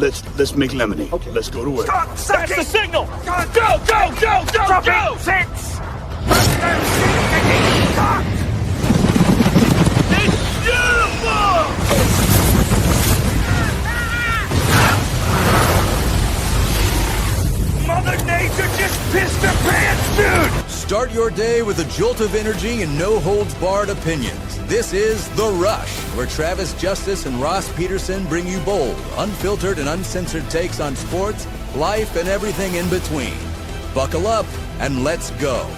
let's make lemonade. Okay. Let's go to work. Stop! That's the signal! Go! 6! It's beautiful! Mother Nature just pissed her pants, dude! Start your day with a jolt of energy and no-holds-barred opinions. This is The Rush, where Travis Justice and Ross Peterson bring you bold, unfiltered, and uncensored takes on sports, life, and everything in between. Buckle up and let's go.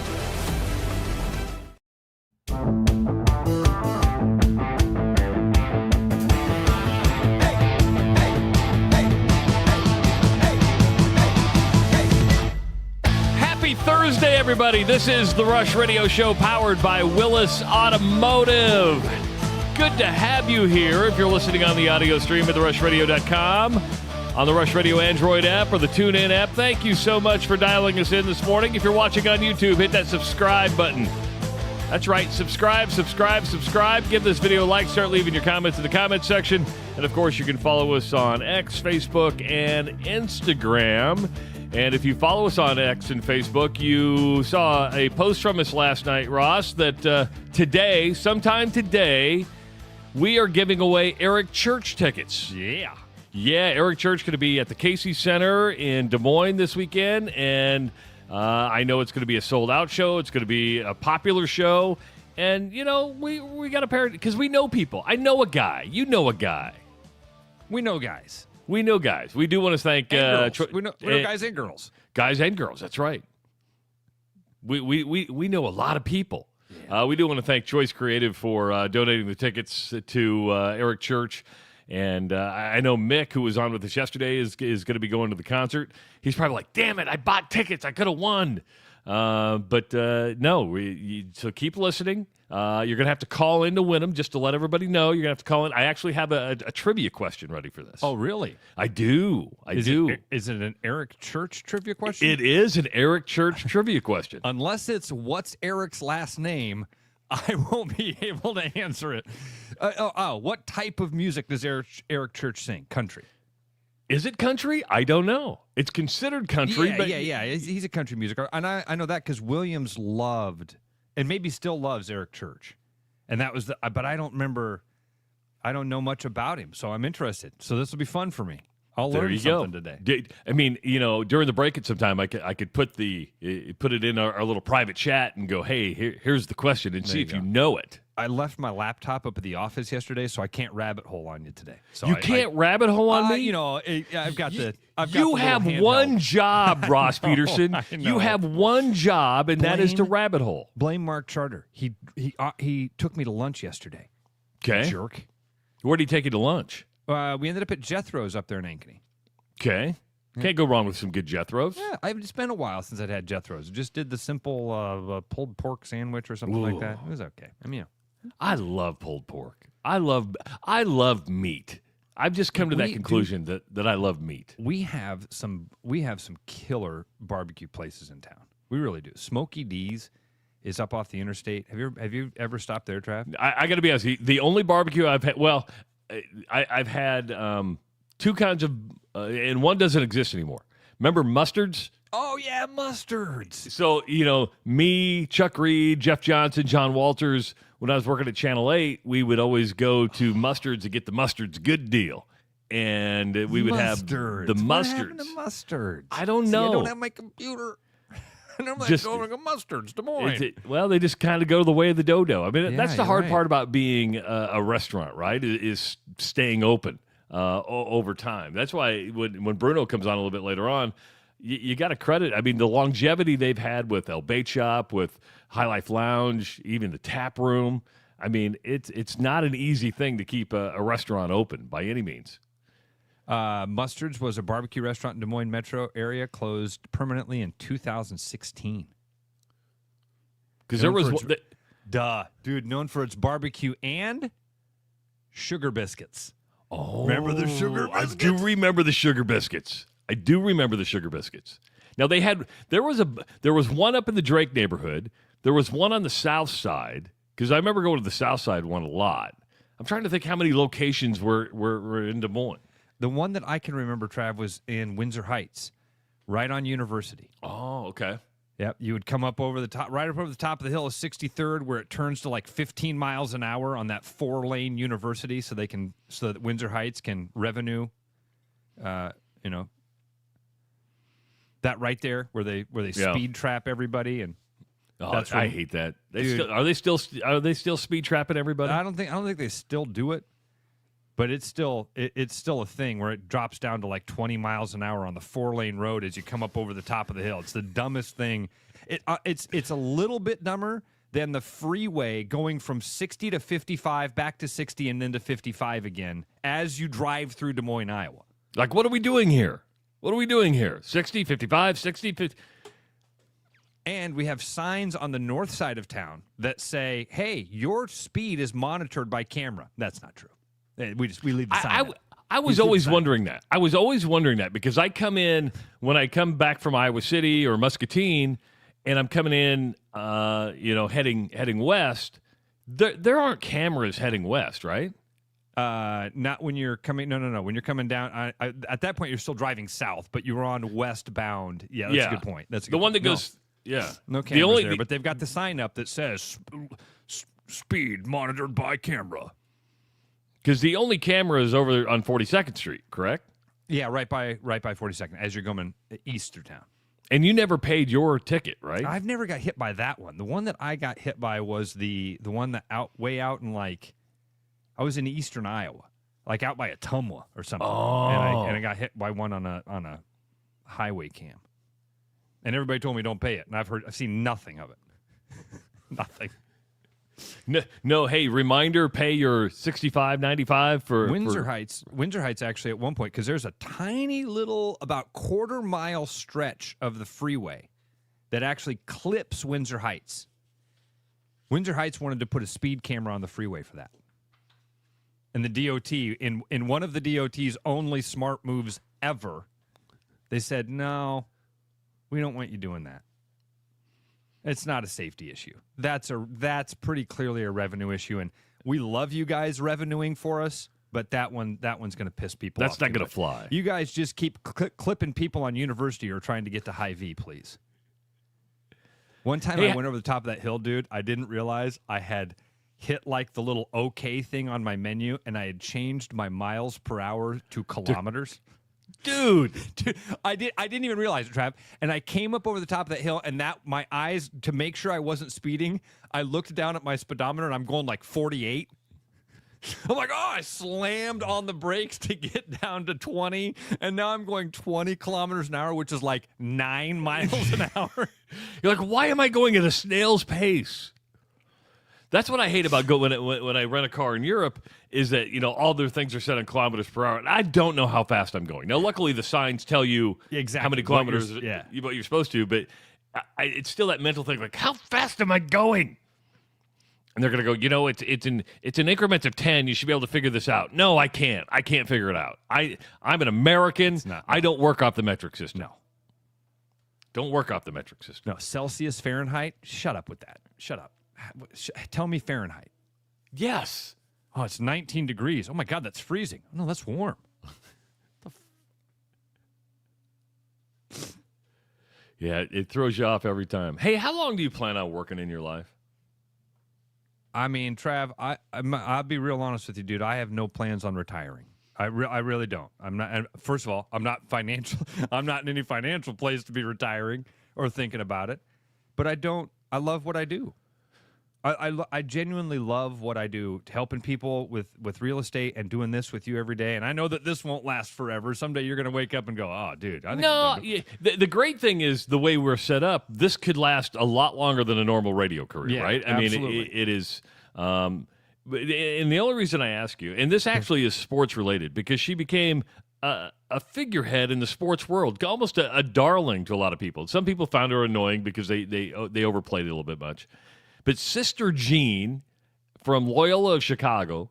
Thursday, everybody. This is the Rush Radio Show powered by Willis Automotive. Good to have you here if you're listening on the audio stream at therushradio.com, on the Rush Radio Android app or the TuneIn app. Thank you so much for dialing us in this morning. If you're watching on YouTube, hit that subscribe button. That's right. Subscribe. Give this video a like. Start leaving your comments in the comment section. And, of course, you can follow us on X, Facebook, and Instagram. And if you follow us on X and Facebook, you saw a post from us last night, Ross, that sometime today, we are giving away Eric Church tickets. Yeah, Eric Church going to be at the Casey Center in Des Moines this weekend, and I know it's going to be a sold-out show. It's going to be a popular show, and, you know, we got a pair, because we know people. I know a guy. You know a guy. We know guys. We know guys. We do want to thank... we know guys and girls. Guys and girls, that's right. We know a lot of people. Yeah. We do want to thank Choice Creative for donating the tickets to Eric Church. And I know Mick, who was on with us yesterday, is going to be going to the concert. He's probably like, damn it, I bought tickets. I could have won. But no, so keep listening. You're going to have to call in to win them, just to let everybody know. You're going to have to call in. I actually have a trivia question ready for this. Oh, really? I do. Is it an Eric Church trivia question? It is an Eric Church trivia question. Unless it's what's Eric's last name, I won't be able to answer it. What type of music does Eric Church sing? Country. Is it country? I don't know. It's considered country. Yeah. He's a country music artist. And I know that because Williams loved, and maybe still loves, Eric Church. And that was but I don't remember, I don't know much about him, so I'm interested. So this will be fun for me. I'll learn something today. I mean, you know, during the break at some time, I could put it in our little private chat and go, hey, here's the question, and see if you know it. I left my laptop up at the office yesterday, so I can't rabbit hole on you today. So you can't rabbit hole on me? You know, I've got the. You have one job, Ross Peterson. I know. You have one job, and that is to rabbit hole. Blame Mark Charter. He took me to lunch yesterday. Okay. Jerk. Where did he take you to lunch? We ended up at Jethro's up there in Ankeny. Okay. Can't go wrong with some good Jethro's. Yeah, it's been a while since I'd had Jethro's. Just did the simple pulled pork sandwich or something like that. It was okay. I mean, I love pulled pork. I love meat. I've just come to that conclusion that I love meat. We have some killer barbecue places in town. We really do. Smokey D's is up off the interstate. Have you ever stopped there, Trav? I got to be honest. The only barbecue I've had, well, I've had two kinds of, and one doesn't exist anymore. Remember mustards? Oh, yeah, mustards. So, you know, me, Chuck Reed, Jeff Johnson, John Walters, when I was working at Channel 8, we would always go to mustards to get the mustards good deal. And we would have the mustards. What happened to mustards? I don't know. I don't have my computer. And I'm like, going to mustards, Des Moines. Well, they just kind of go the way of the dodo. I mean, that's the hard part about being a restaurant, right, is staying open over time. That's why when Bruno comes on a little bit later on, you got to credit. I mean, the longevity they've had with El Bait Shop, with High Life Lounge, even the tap room. I mean, it's not an easy thing to keep a restaurant open by any means. Mustards was a barbecue restaurant in Des Moines metro area, closed permanently in 2016. Because there was known for its barbecue and sugar biscuits. Oh, remember the sugar biscuits? I do remember the sugar biscuits. Now there was one up in the Drake neighborhood. There was one on the south side, because I remember going to the south side one a lot. I'm trying to think how many locations were in Des Moines. The one that I can remember, Trav, was in Windsor Heights, right on University. Oh, okay. Yep, you would come up over the top, right up over the top of the hill of 63rd, where it turns to like 15 miles an hour on that 4-lane University, so that Windsor Heights can revenue, that right there where they speed trap everybody, and I hate that. Are they still speed trapping everybody? I don't think they still do it, but it's still a thing where it drops down to like 20 miles an hour on the 4-lane road as you come up over the top of the hill. It's the dumbest thing. It's a little bit dumber than the freeway going from 60 to 55 back to 60 and then to 55 again as you drive through Des Moines, Iowa. Like, what are we doing here? 60, 55, 60, 50. And we have signs on the north side of town that say, hey, your speed is monitored by camera. That's not true. We leave the sign. I was always wondering that. I was always wondering that because when I come back from Iowa City or Muscatine, and I'm coming in, heading west. There aren't cameras heading west, right? Not when you're coming. No. When you're coming down, at that point you're still driving south, but you're on westbound. Yeah, that's a good point. That's the one that goes. Yeah, no cameras there, but they've got the sign up that says speed monitored by camera. Because the only camera is over on 42nd Street, correct? Yeah, right by 42nd as you're going east through town. And you never paid your ticket, right? I've never got hit by that one. The one that I got hit by was the one that way out in I was in eastern Iowa, like out by Ottumwa or something. Oh. And I got hit by one on a highway cam. And everybody told me don't pay it, and I've seen nothing of it. Nothing. No, hey, reminder, pay your $65.95 for Windsor Heights. Windsor Heights actually at one point, because there's a tiny little about quarter-mile stretch of the freeway that actually clips Windsor Heights. Windsor Heights wanted to put a speed camera on the freeway for that. And the DOT, in one of the DOT's only smart moves ever, they said, no, we don't want you doing that. It's not a safety issue. That's pretty clearly a revenue issue, and we love you guys revenuing for us, but that one's going to piss people off. That's not going to fly. You guys just keep clipping people on University or trying to get to High V, please. One time I went over the top of that hill, dude. I didn't realize I had hit like the little OK thing on my menu, and I had changed my miles per hour to kilometers. Dude, I didn't even realize it, Trav. And I came up over the top of that hill, and my eyes, to make sure I wasn't speeding, I looked down at my speedometer, and I'm going like 48. I'm like, I slammed on the brakes to get down to 20, and now I'm going 20 kilometers an hour, which is like 9 miles an hour. You're like, why am I going at a snail's pace? That's what I hate about when I rent a car in Europe is that, all their things are set on kilometers per hour. And I don't know how fast I'm going. Now, luckily, the signs tell you exactly how many kilometers what you're supposed to, but it's still that mental thing, like, how fast am I going? And they're going to go, it's in increments of 10. You should be able to figure this out. No, I can't. I can't figure it out. I'm an American. I don't work off the metric system. No. Don't work off the metric system. No, Celsius, Fahrenheit? Shut up with that. Shut up. Tell me Fahrenheit. Yes. Oh, it's 19 degrees. Oh, my God, that's freezing. No, that's warm. Yeah, it throws you off every time. Hey, how long do you plan on working in your life? I mean, Trav, I'll be real honest with you, dude. I have no plans on retiring. I really don't. I'm not. And first of all, I'm not financial. I'm not in any financial place to be retiring or thinking about it. But I love what I do. I genuinely love what I do, helping people with real estate and doing this with you every day. And I know that this won't last forever. Someday you're going to wake up and go, oh, dude. The great thing is the way we're set up, this could last a lot longer than a normal radio career, right? Absolutely. I mean, it is. And the only reason I ask you, and this actually is sports related, because she became a figurehead in the sports world, almost a darling to a lot of people. Some people found her annoying because they overplayed it a little bit much. But Sister Jean from Loyola of Chicago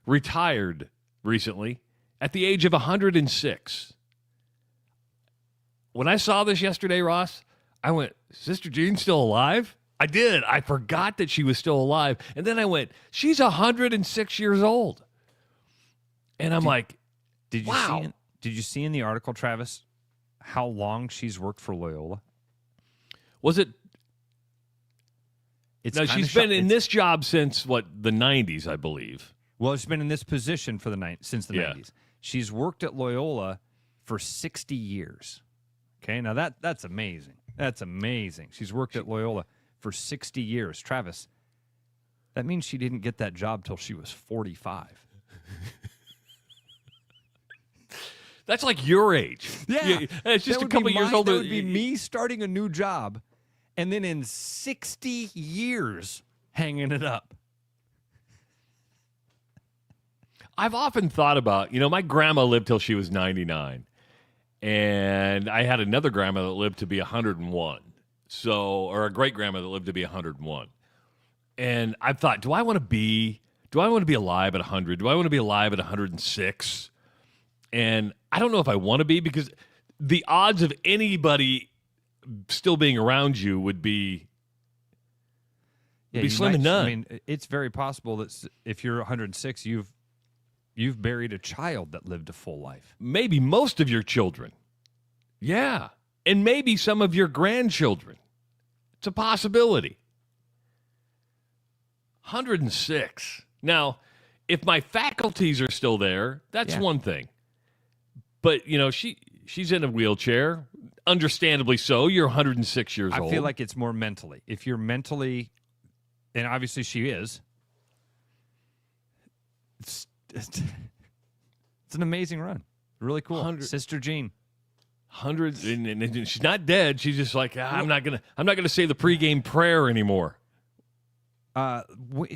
retired recently at the age of 106. When I saw this yesterday, Ross, I went, Sister Jean's still alive? I did. I forgot that she was still alive. And then I went, she's 106 years old. And I'm like... Did you see in the article, Travis, how long she's worked for Loyola? Was it? No, she's been in this job since, the 90s, I believe. Well, she's been in this position for since the 90s. She's worked at Loyola for 60 years. Okay, now that's amazing. That's amazing. She's worked at Loyola for 60 years. Travis, that means she didn't get that job till she was 45. That's like your age. Yeah. It's just a couple years older. That would be me starting a new job and then in 60 years hanging it up. I've often thought about, my grandma lived till she was 99. And I had another grandma that lived to be 101. Or a great grandma that lived to be 101. And I've thought, do I want to be alive at 100? Do I want to be alive at 106? And I don't know if I want to be, because the odds of anybody still being around you would be slim to none. I mean, it's very possible that if you're 106, you've buried a child that lived a full life. Maybe most of your children. Yeah. And maybe some of your grandchildren. It's a possibility. 106. Now, if my faculties are still there, that's one thing. But, she's in a wheelchair. Understandably so. You're 106 years old. I feel like it's more mentally. If you're mentally, and obviously she is, it's an amazing run. Really cool. Sister Jean. 100, and she's not dead. She's just like, I'm not gonna say the pregame prayer anymore.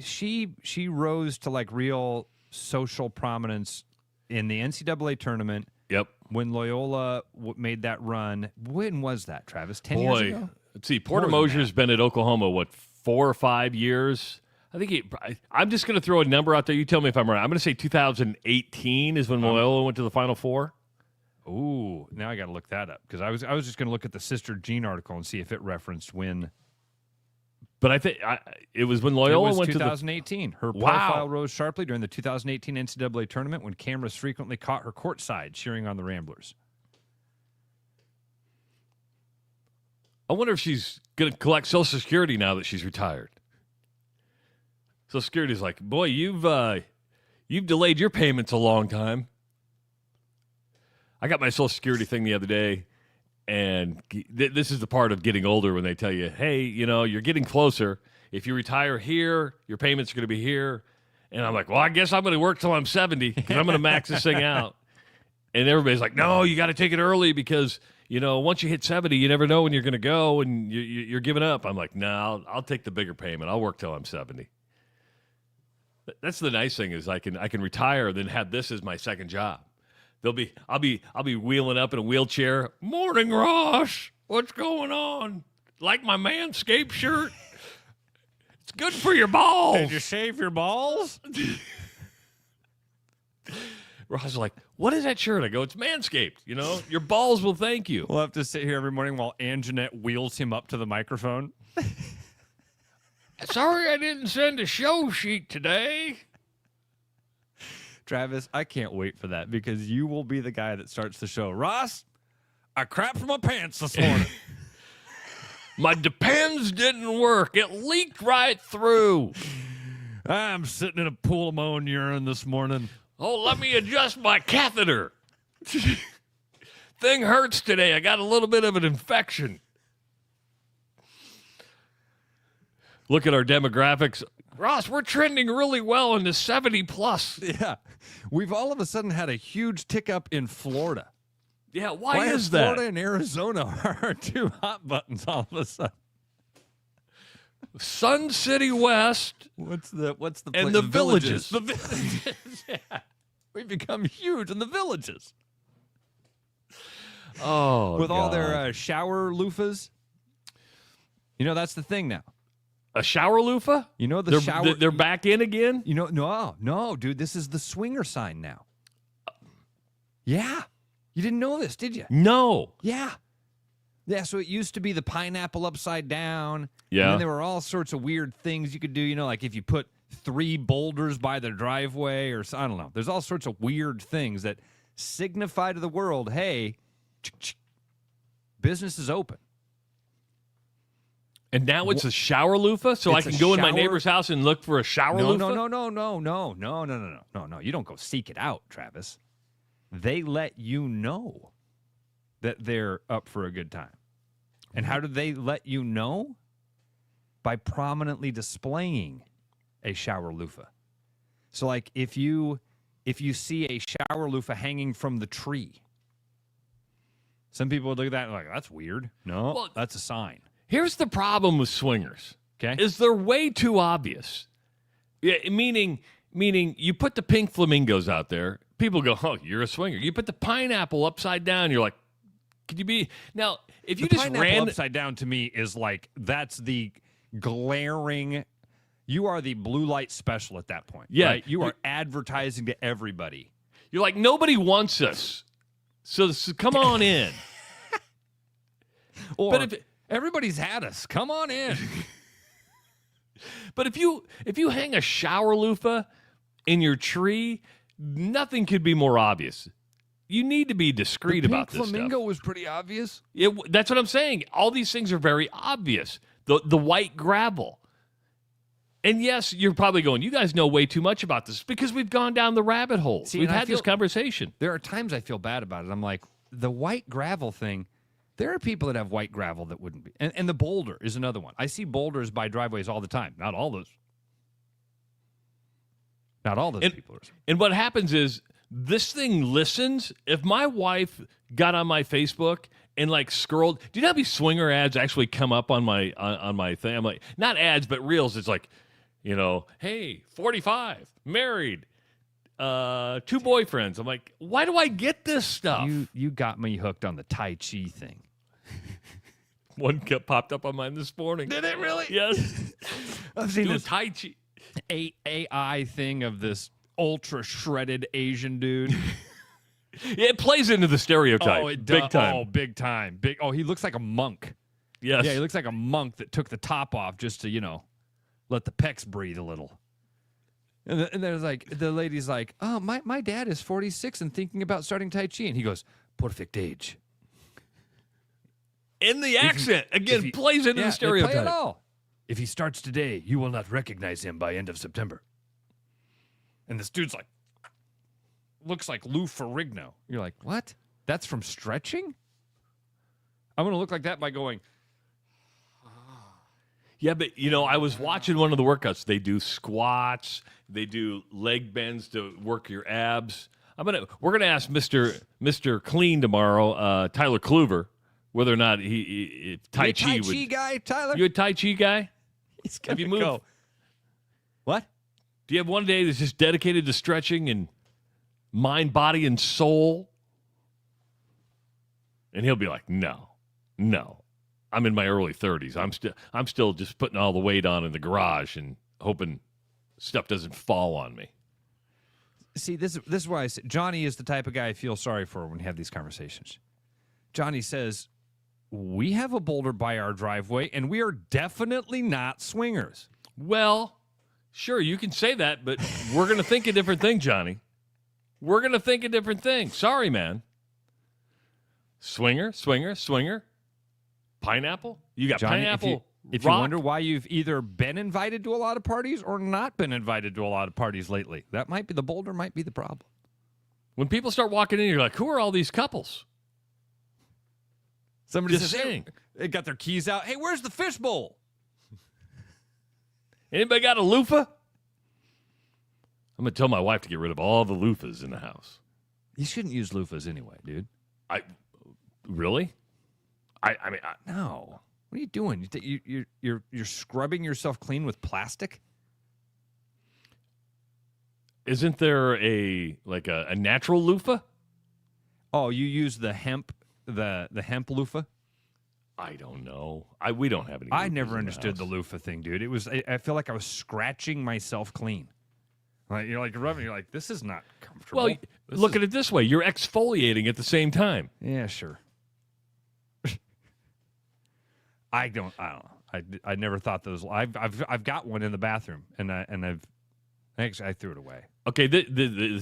She rose to like real social prominence in the NCAA tournament. Yep. When Loyola made that run. When was that, Travis? 10 years ago? Let's see. Porter Mosier's been at Oklahoma, 4 or 5 years? I think I'm just going to throw a number out there. You tell me if I'm right. I'm going to say 2018 is when Loyola went to the Final Four. Ooh, now I got to look that up, because I was just going to look at the Sister Jean article and see if it referenced when. But I think it was when Loyola went to 2018. Her profile rose sharply during the 2018 NCAA tournament when cameras frequently caught her courtside cheering on the Ramblers. I wonder if she's going to collect Social Security now that she's retired. Social Security's like, boy, you've delayed your payments a long time. I got my Social Security thing the other day. And this is the part of getting older when they tell you, hey, you're getting closer. If you retire here, your payments are going to be here. And I'm like, well, I guess I'm going to work till I'm 70 because I'm going to max this thing out. And everybody's like, no, you got to take it early because, once you hit 70, you never know when you're going to go and you're giving up. I'm like, no, I'll take the bigger payment. I'll work till I'm 70. That's the nice thing is I can retire and then have this as my second job. I'll be wheeling up in a wheelchair. Morning, Ross. What's going on? Like my Manscaped shirt? It's good for your balls. Did you shave your balls? Ross is like, what is that shirt? I go, it's Manscaped. Your balls will thank you. We'll have to sit here every morning while Anjanette wheels him up to the microphone. Sorry I didn't send a show sheet today. Travis, I can't wait for that because you will be the guy that starts the show. Ross, I crapped my pants this morning. My Depends didn't work. It leaked right through. I'm sitting in a pool of my own urine this morning. Oh, let me adjust my catheter. Thing hurts today. I got a little bit of an infection. Look at our demographics. Ross, we're trending really well in the 70 plus. Yeah. We've all of a sudden had a huge tick up in Florida. Yeah, why is that? Florida and Arizona are two hot buttons all of a sudden. Sun City West. What's the and the villages. The villages. Yeah. We've become huge in the villages. Oh, with God. all their shower loofahs. That's the thing now. A shower loofah? Shower. They're back in again? No, dude. This is the swinger sign now. Yeah. You didn't know this, did you? No. Yeah. Yeah, so it used to be the pineapple upside down. Yeah. And then there were all sorts of weird things you could do, like if you put 3 boulders by the driveway or I don't know. There's all sorts of weird things that signify to the world, hey, business is open. And now it's a shower loofah, so I can go in my neighbor's house and look for a shower loofah? No. You don't go seek it out, Travis. They let you know that they're up for a good time. And how do they let you know? By prominently displaying a shower loofah. So, like, if you see a shower loofah hanging from the tree, some people would look at that and like, that's weird. No, well, that's a sign. Here's the problem with swingers. Okay, is they're way too obvious. Yeah, meaning you put the pink flamingos out there, people go, "Oh, you're a swinger." You put the pineapple upside down, you're like, "Could you be?" Now, if you the just pineapple upside down to me is like that's the glaring. You are the blue light special at that point. Yeah, right? You are advertising to everybody. You're like, nobody wants us, so come on in. But if everybody's had us, come on in. But if you hang a shower loofah in your tree, nothing could be more obvious. You need to be discreet about this stuff. The pink flamingo was pretty obvious. That's what I'm saying. All these things are very obvious. The white gravel. And yes, you're probably going, you guys know way too much about this because we've gone down the rabbit hole. We've had this conversation. There are times I feel bad about it. I'm like, the white gravel thing, there are people that have white gravel that wouldn't be. And the boulder is another one. I see boulders by driveways all the time. Not all those people are. And what happens is this thing listens. If my wife got on my Facebook and like scrolled, do you know how many swinger ads actually come up on my thing? I'm like, not ads, but reels. It's like, hey, 45, married, 2 boyfriends. I'm like, why do I get this stuff? You got me hooked on the Tai Chi thing. One popped up on mine this morning. Did it really? Yes. I've seen this Tai Chi AI thing of this ultra shredded Asian dude. It plays into the stereotype. Oh, it does. Big time. Oh, big time. Oh, he looks like a monk. Yes. Yeah, he looks like a monk that took the top off just to, let the pecs breathe a little. And there's like, the lady's like, oh, my dad is 46 and thinking about starting Tai Chi. And he goes, perfect age. In the accent. Again, plays into the stereotype. Play it all. If he starts today, you will not recognize him by end of September. And this dude's like, looks like Lou Ferrigno. You're like, what? That's from stretching? I'm going to look like that by going. Yeah, but, I was watching one of the workouts. They do squats. They do leg bends to work your abs. We're gonna ask Mr. Clean tomorrow, Tyler Kluver, whether or not he Tai Chi would. Tai Chi guy, Tyler? You a Tai Chi guy? He's gonna Have you moved? Go. What? Do you have one day that's just dedicated to stretching and mind, body, and soul? And he'll be like, no. I'm in my early 30s. I'm still just putting all the weight on in the garage and hoping stuff doesn't fall on me. See, this is why I say Johnny is the type of guy I feel sorry for when we have these conversations. Johnny says, we have a boulder by our driveway, and we are definitely not swingers. Well, sure, you can say that, but we're going to think a different thing, Johnny. We're going to think a different thing. Sorry, man. Swinger. Pineapple? You got Johnny, pineapple. If you wonder why you've either been invited to a lot of parties or not been invited to a lot of parties lately, the boulder might be the problem. When people start walking in, you're like, who are all these couples? Somebody says, hey, they got their keys out. Hey, where's the fishbowl? Anybody got a loofah? I'm going to tell my wife to get rid of all the loofahs in the house. You shouldn't use loofahs anyway, dude. Really? No. What are you doing? You're scrubbing yourself clean with plastic? Isn't there a natural loofah? Oh, you use the hemp hemp loofah? I don't know. We don't have any. I never understood the loofah thing, dude. I feel like I was scratching myself clean. Like you're like rubbing. You're like, this is not comfortable. Well, look at it this way: you're exfoliating at the same time. Yeah, sure. I don't know. I never thought those. I've got one in the bathroom, and I've Actually, I threw it away. Okay, this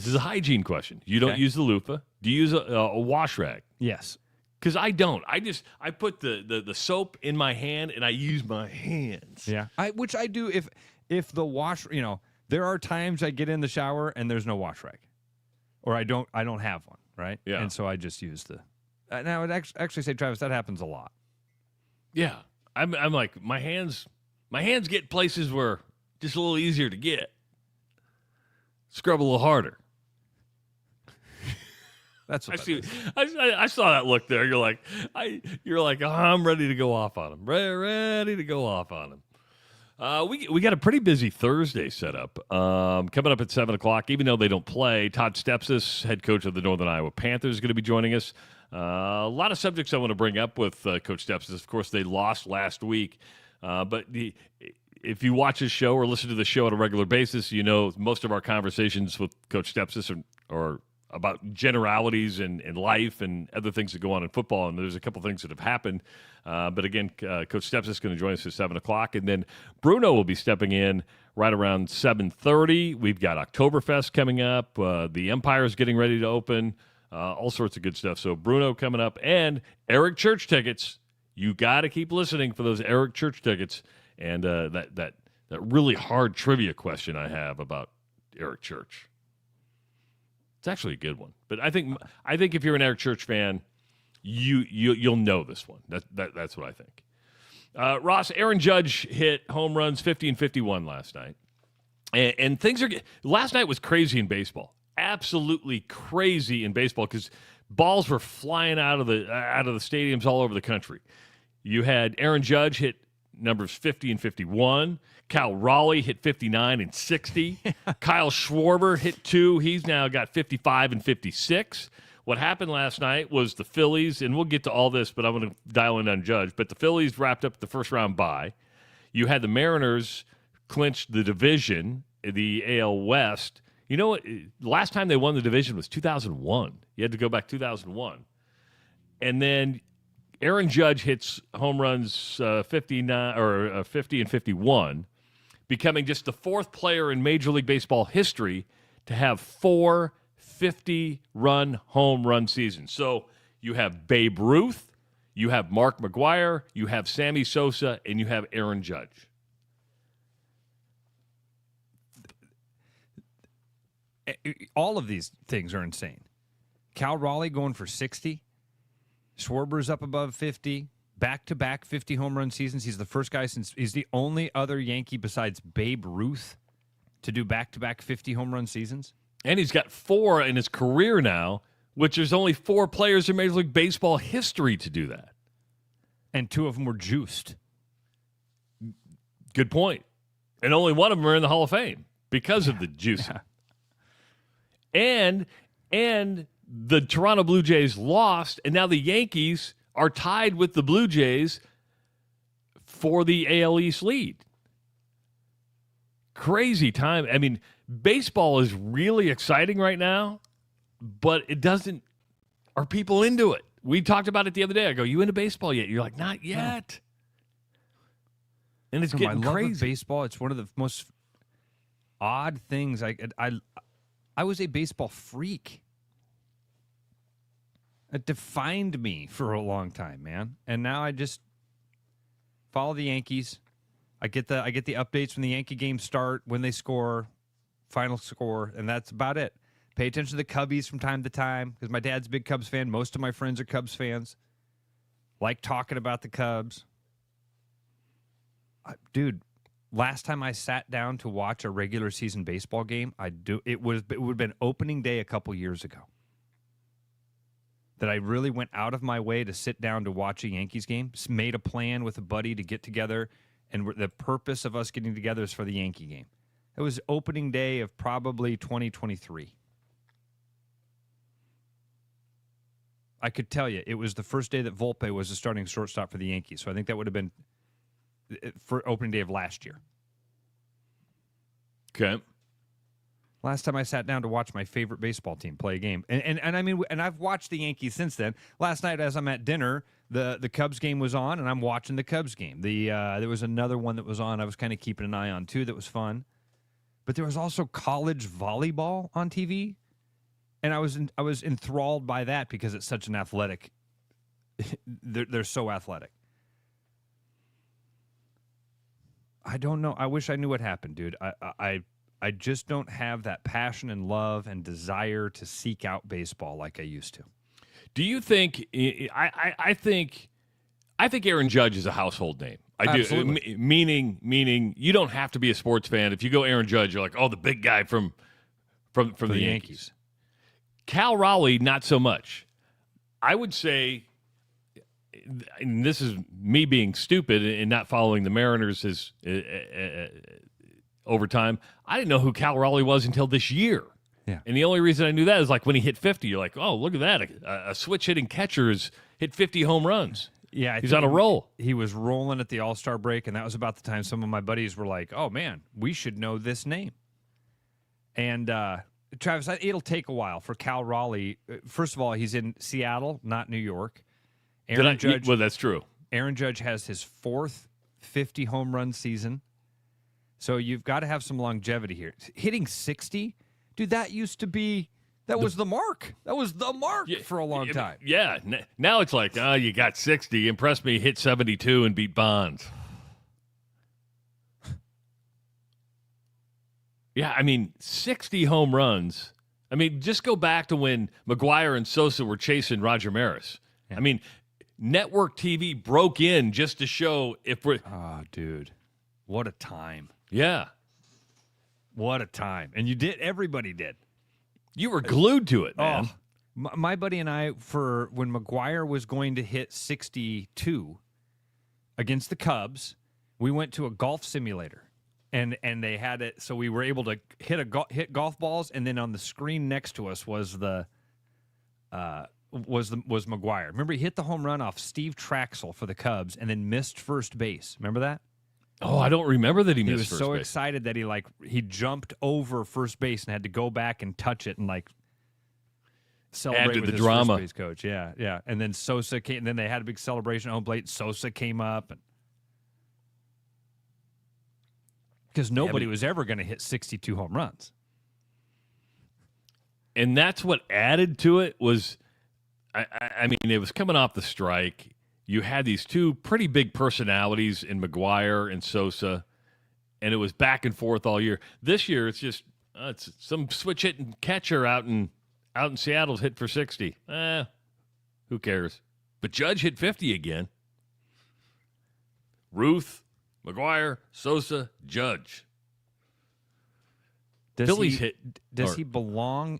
is a hygiene question. You don't use the loofah. Do you use a wash rag? Yes. Because I don't. I put the soap in my hand and I use my hands. Yeah. Which I do if the wash, there are times I get in the shower and there's no wash rag. Or I don't have one, right? Yeah. And so I just use the now I'd actually say, Travis, that happens a lot. Yeah. I'm like my hands get places where just a little easier to get. Scrub a little harder. That's what I saw that look there. You're like, oh, I'm ready to go off on him. Ready to go off on him. We got a pretty busy Thursday set up. Coming up at 7 o'clock, even though they don't play, Todd Stepsis, head coach of the Northern Iowa Panthers, is going to be joining us. A lot of subjects I want to bring up with Coach Stepsis. Of course, they lost last week. But if you watch his show or listen to the show on a regular basis, you know most of our conversations with Coach Stepsis are about generalities in life and other things that go on in football. And there's a couple things that have happened. But again, Coach Stepsis is going to join us at 7 o'clock. And then Bruno will be stepping in right around 7:30. We've got Oktoberfest coming up. The Empire's getting ready to open. All sorts of good stuff. So Bruno coming up. And Eric Church tickets. You got to keep listening for those Eric Church tickets. And that really hard trivia question I have about Eric Church. It's actually a good one, but I think if you're an Eric Church fan, you'll know this one. That's what I think. Ross, Aaron Judge hit home runs 50 and 51 last night, and things are. Last night was crazy in baseball, absolutely crazy in baseball because balls were flying out of the stadiums all over the country. You had Aaron Judge hit numbers 50 and 51. Cal Raleigh hit 59 and 60. Kyle Schwarber hit 2. He's now got 55 and 56. What happened last night was the Phillies, and we'll get to all this, but I'm going to dial in on Judge, but the Phillies wrapped up the first round bye. You had the Mariners clinch the division, the AL West. You know what? Last time they won the division was 2001. You had to go back 2001. And then Aaron Judge hits home runs 50 and 51, becoming just the fourth player in Major League Baseball history to have 4 50-run home run seasons. So you have Babe Ruth, you have Mark McGwire, you have Sammy Sosa, and you have Aaron Judge. All of these things are insane. Cal Raleigh going for 60. Schwarber's up above 50. Back-to-back 50 home run seasons. He's the first guy since he's the only other Yankee besides Babe Ruth to do back-to-back 50 home run seasons. And he's got 4 in his career now, which there's only 4 players in Major League Baseball history to do that. And 2 of them were juiced. Good point. And only one of them are in the Hall of Fame because of the juicing. Yeah. And the Toronto Blue Jays lost, and now the Yankees are tied with the Blue Jays for the AL East lead. Crazy time. I mean, baseball is really exciting right now, but it doesn't – are people into it? We talked about it the other day. I go, you into baseball yet? You're like, not yet. And it's getting my crazy. Love of baseball, it's one of the most odd things. I was a baseball freak. It defined me for a long time, man. And now I just follow the Yankees. I get the updates when the Yankee games start, when they score, final score, and that's about it. Pay attention to the Cubbies from time to time because my dad's a big Cubs fan. Most of my friends are Cubs fans. Like talking about the Cubs. Dude, last time I sat down to watch a regular season baseball game, it would have been opening day a couple years ago. That I really went out of my way to sit down to watch a Yankees game. Just made a plan with a buddy to get together, and the purpose of us getting together is for the Yankee game. It was opening day of probably 2023. I could tell you, it was the first day that Volpe was the starting shortstop for the Yankees, so I think that would have been for opening day of last year. Okay. Last time I sat down to watch my favorite baseball team play a game. And I mean, and I've watched the Yankees since then. Last night as I'm at dinner, the Cubs game was on, and I'm watching the Cubs game. There was another one that was on I was kind of keeping an eye on, too, that was fun. but there was also college volleyball on TV, and I was enthralled by that because it's such an athletic. They're so athletic. I don't know. I wish I knew what happened, dude. I just don't have that passion and love and desire to seek out baseball like I used to. Do you think? I think Aaron Judge is a household name. I Absolutely. do. Meaning, you don't have to be a sports fan. If you go Aaron Judge, you're like, oh, the big guy from the Yankees. Cal Raleigh, not so much. I would say, and this is me being stupid and not following the Mariners over time. I didn't know who Cal Raleigh was until this year. Yeah. And the only reason I knew that is like when he hit 50, you're like, oh, look at that. A switch-hitting catcher has hit 50 home runs. Yeah, he's on a roll. He was rolling at the All-Star break, and that was about the time some of my buddies were like, oh, man, we should know this name. And, Travis, it'll take a while for Cal Raleigh. First of all, he's in Seattle, not New York. Judge, well, that's true. Aaron Judge has his 4th 50 home run season. So you've got to have some longevity here. Hitting 60, dude, that was the mark. That was the mark for a long time. Yeah. Now it's like, oh, you got 60. Impress me, hit 72 and beat Bonds. Yeah, I mean, 60 home runs. I mean, just go back to when McGuire and Sosa were chasing Roger Maris. Yeah. I mean, network TV broke in just to show if we're... Oh, dude. What a time. Yeah. What a time. And you did. Everybody did. You were glued to it, man. Oh, my buddy and I, for when McGuire was going to hit 62 against the Cubs, we went to a golf simulator. And they had it, so we were able to hit golf balls, and then on the screen next to us was McGuire. Remember, he hit the home run off Steve Traxel for the Cubs, and then missed first base. Remember that? Oh, I don't remember that he missed first base. He was so excited that he jumped over first base and had to go back and touch it and celebrate added with the his drama. First base coach. Yeah. And then Sosa came. And then they had a big celebration at home plate. Sosa came up because nobody was ever going to hit 62 home runs. And that's what added to it was, I mean, it was coming off the strike. You had these two pretty big personalities in McGuire and Sosa, and it was back and forth all year. This year, it's just it's some switch-hitting catcher out in Seattle's hit for 60. Who cares? But Judge hit 50 again. Ruth, McGuire, Sosa, Judge. Does Phillies he belong?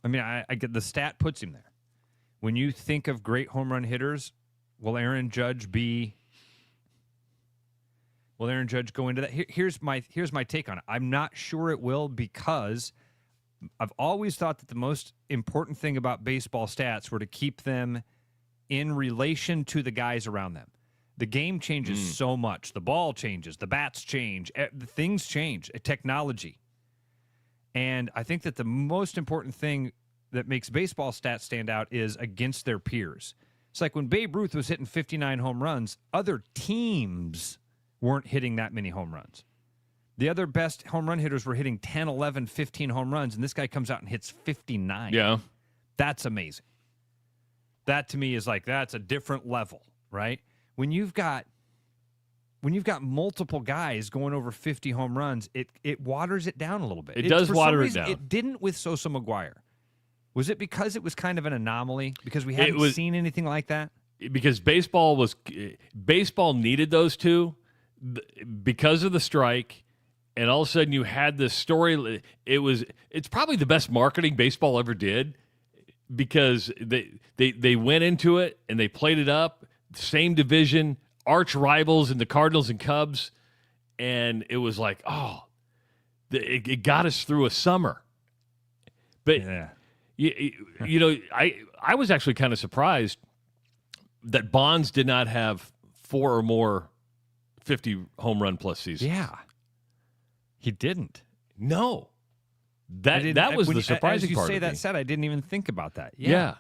I mean, I get the stat puts him there. When you think of great home run hitters, will Aaron Judge go into that? Here's my take on it. I'm not sure it will, because I've always thought that the most important thing about baseball stats were to keep them in relation to the guys around them. The game changes so much. The ball changes. The bats change. Things change. Technology. And I think that the most important thing that makes baseball stats stand out is against their peers. It's like when Babe Ruth was hitting 59 home runs, other teams weren't hitting that many home runs. The other best home run hitters were hitting 10, 11, 15 home runs, and this guy comes out and hits 59. Yeah. That's amazing. That, to me, is that's a different level, right? When you've got multiple guys going over 50 home runs, it waters it down a little bit. It does water it down. It didn't with Sosa McGuire. Was it because it was kind of an anomaly? Because we hadn't seen anything like that? Because baseball needed those two because of the strike, and all of a sudden you had this story. It's probably the best marketing baseball ever did, because they went into it and they played it up, same division, arch rivals in the Cardinals and Cubs, and it was like, it got us through a summer. But yeah. You know, I was actually kind of surprised that Bonds did not have 4 or more 50 home run plus seasons. Yeah, he didn't. No, that was the surprising part. As you say that said, I didn't even think about that. Yeah.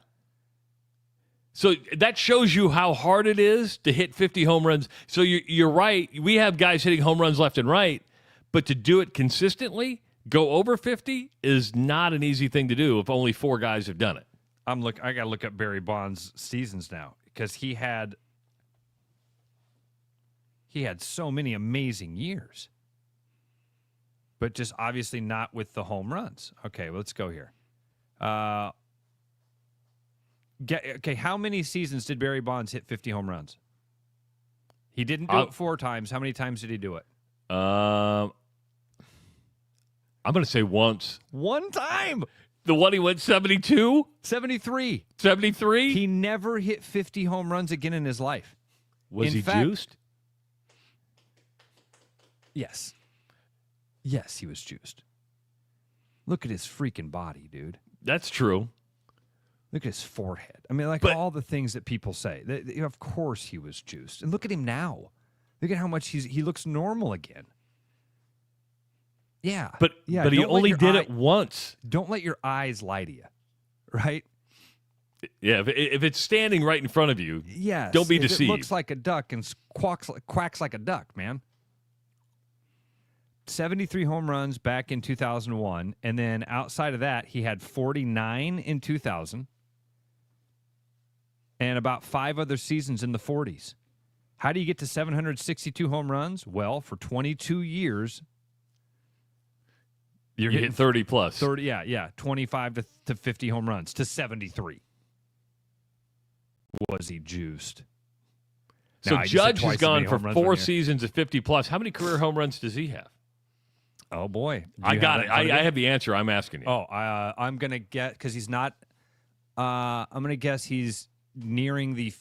So that shows you how hard it is to hit 50 home runs. So you're right. We have guys hitting home runs left and right, But to do it consistently, go over 50, is not an easy thing to do if only 4 guys have done it. I got to look up Barry Bonds' seasons now because he had so many amazing years. But just obviously not with the home runs. Okay, let's go here. How many seasons did Barry Bonds hit 50 home runs? He didn't do it 4 times. How many times did he do it? I'm going to say once. 1 time. The one he went 72? 73. 73? He never hit 50 home runs again in his life. Was he juiced? Yes. Yes, he was juiced. Look at his freaking body, dude. That's true. Look at his forehead. I mean, all the things that people say. Of course he was juiced. And look at him now. Look at how much he looks normal again. Yeah. But he only did it once. Don't let your eyes lie to you, right? Yeah, if it's standing right in front of you, yes, don't be if deceived. It looks like a duck and quacks like a duck, man. 73 home runs back in 2001, and then outside of that, he had 49 in 2000, and about 5 other seasons in the 40s. How do you get to 762 home runs? Well, for 22 years, you hit 30 plus. 30, yeah, 25 to 50 home runs to 73. Was he juiced? So No, Judge has gone for 4 seasons. seasons at 50 plus. How many career home runs does he have? Oh, boy. I got it. I have the answer. I'm asking you. Oh, I'm going to get, because he's not, I'm going to guess he's nearing the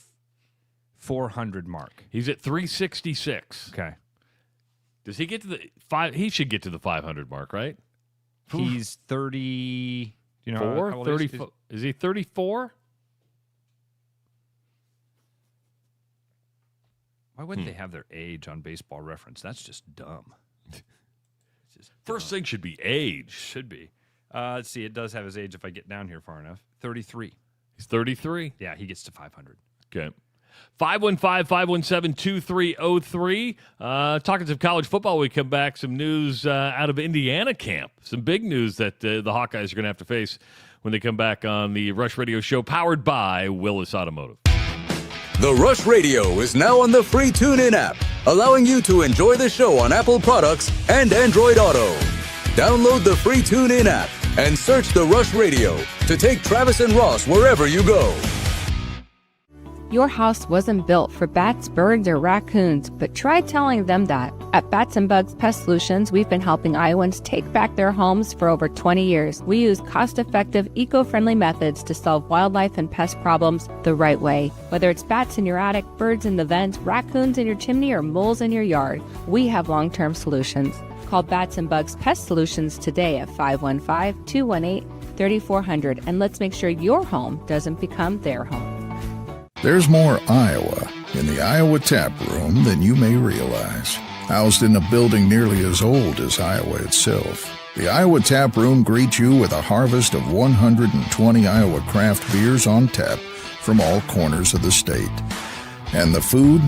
400 mark. He's at 366. Okay. Does he get to the 5? He should get to the 500 mark, right? He's 30, you know. 4? 34. Is he 34? Why wouldn't they have their age on Baseball Reference? That's just dumb. First thing should be age. Should be. Let's see. It does have his age if I get down here far enough. 33. He's 33? Yeah, he gets to 500. Okay. 515-517-2303. Talking some college football, we come back. Some news out of Indiana camp. Some big news that the Hawkeyes are going to have to face when they come back on the Rush Radio Show, powered by Willis Automotive. The Rush Radio is now on the free TuneIn app, allowing you to enjoy the show on Apple products and Android Auto. Download the free TuneIn app and search The Rush Radio to take Travis and Ross wherever you go. Your house wasn't built for bats, birds, or raccoons, but try telling them that. At Bats and Bugs Pest Solutions, we've been helping Iowans take back their homes for over 20 years. We use cost-effective, eco-friendly methods to solve wildlife and pest problems the right way. Whether it's bats in your attic, birds in the vents, raccoons in your chimney, or moles in your yard, we have long-term solutions. Call Bats and Bugs Pest Solutions today at 515-218-3400, and let's make sure your home doesn't become their home. There's more Iowa in the Iowa Tap Room than you may realize. Housed in a building nearly as old as Iowa itself, the Iowa Tap Room greets you with a harvest of 120 Iowa craft beers on tap from all corners of the state. And the food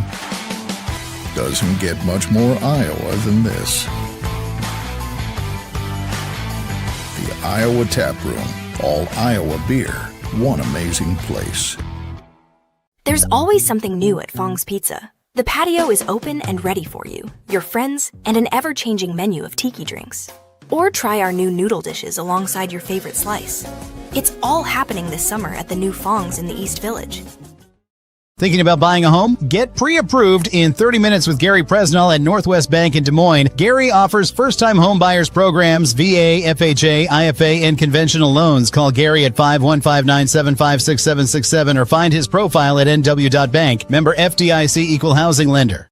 doesn't get much more Iowa than this. The Iowa Tap Room, all Iowa beer, one amazing place. There's always something new at Fong's Pizza. The patio is open and ready for you, your friends, and an ever-changing menu of tiki drinks. Or try our new noodle dishes alongside your favorite slice. It's all happening this summer at the new Fong's in the East Village. Thinking about buying a home? Get pre-approved in 30 minutes with Gary Presnell at Northwest Bank in Des Moines. Gary offers first-time home buyers programs, VA, FHA, IFA, and conventional loans. Call Gary at 515-975-6767 or find his profile at nw.bank. Member FDIC Equal Housing Lender.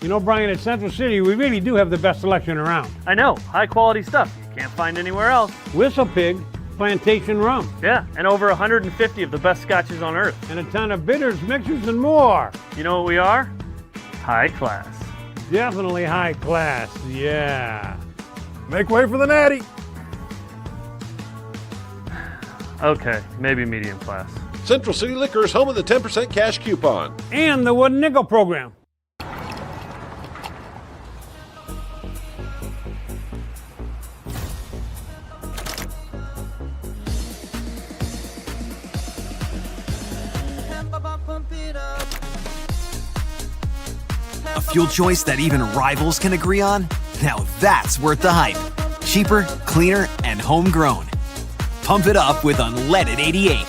You know, Brian, at Central City, we really do have the best selection around. I know. High-quality stuff you can't find anywhere else. Whistle Pig Plantation Rum. Yeah, and over 150 of the best scotches on earth. And a ton of bitters, mixers, and more. You know what we are? High class. Definitely high class, yeah. Make way for the natty. Okay, maybe medium class. Central City Liquor is home of the 10% cash coupon. And the Wooden Nickel program. A fuel choice that even rivals can agree on? Now that's worth the hype. Cheaper, cleaner, and homegrown. Pump it up with unleaded 88.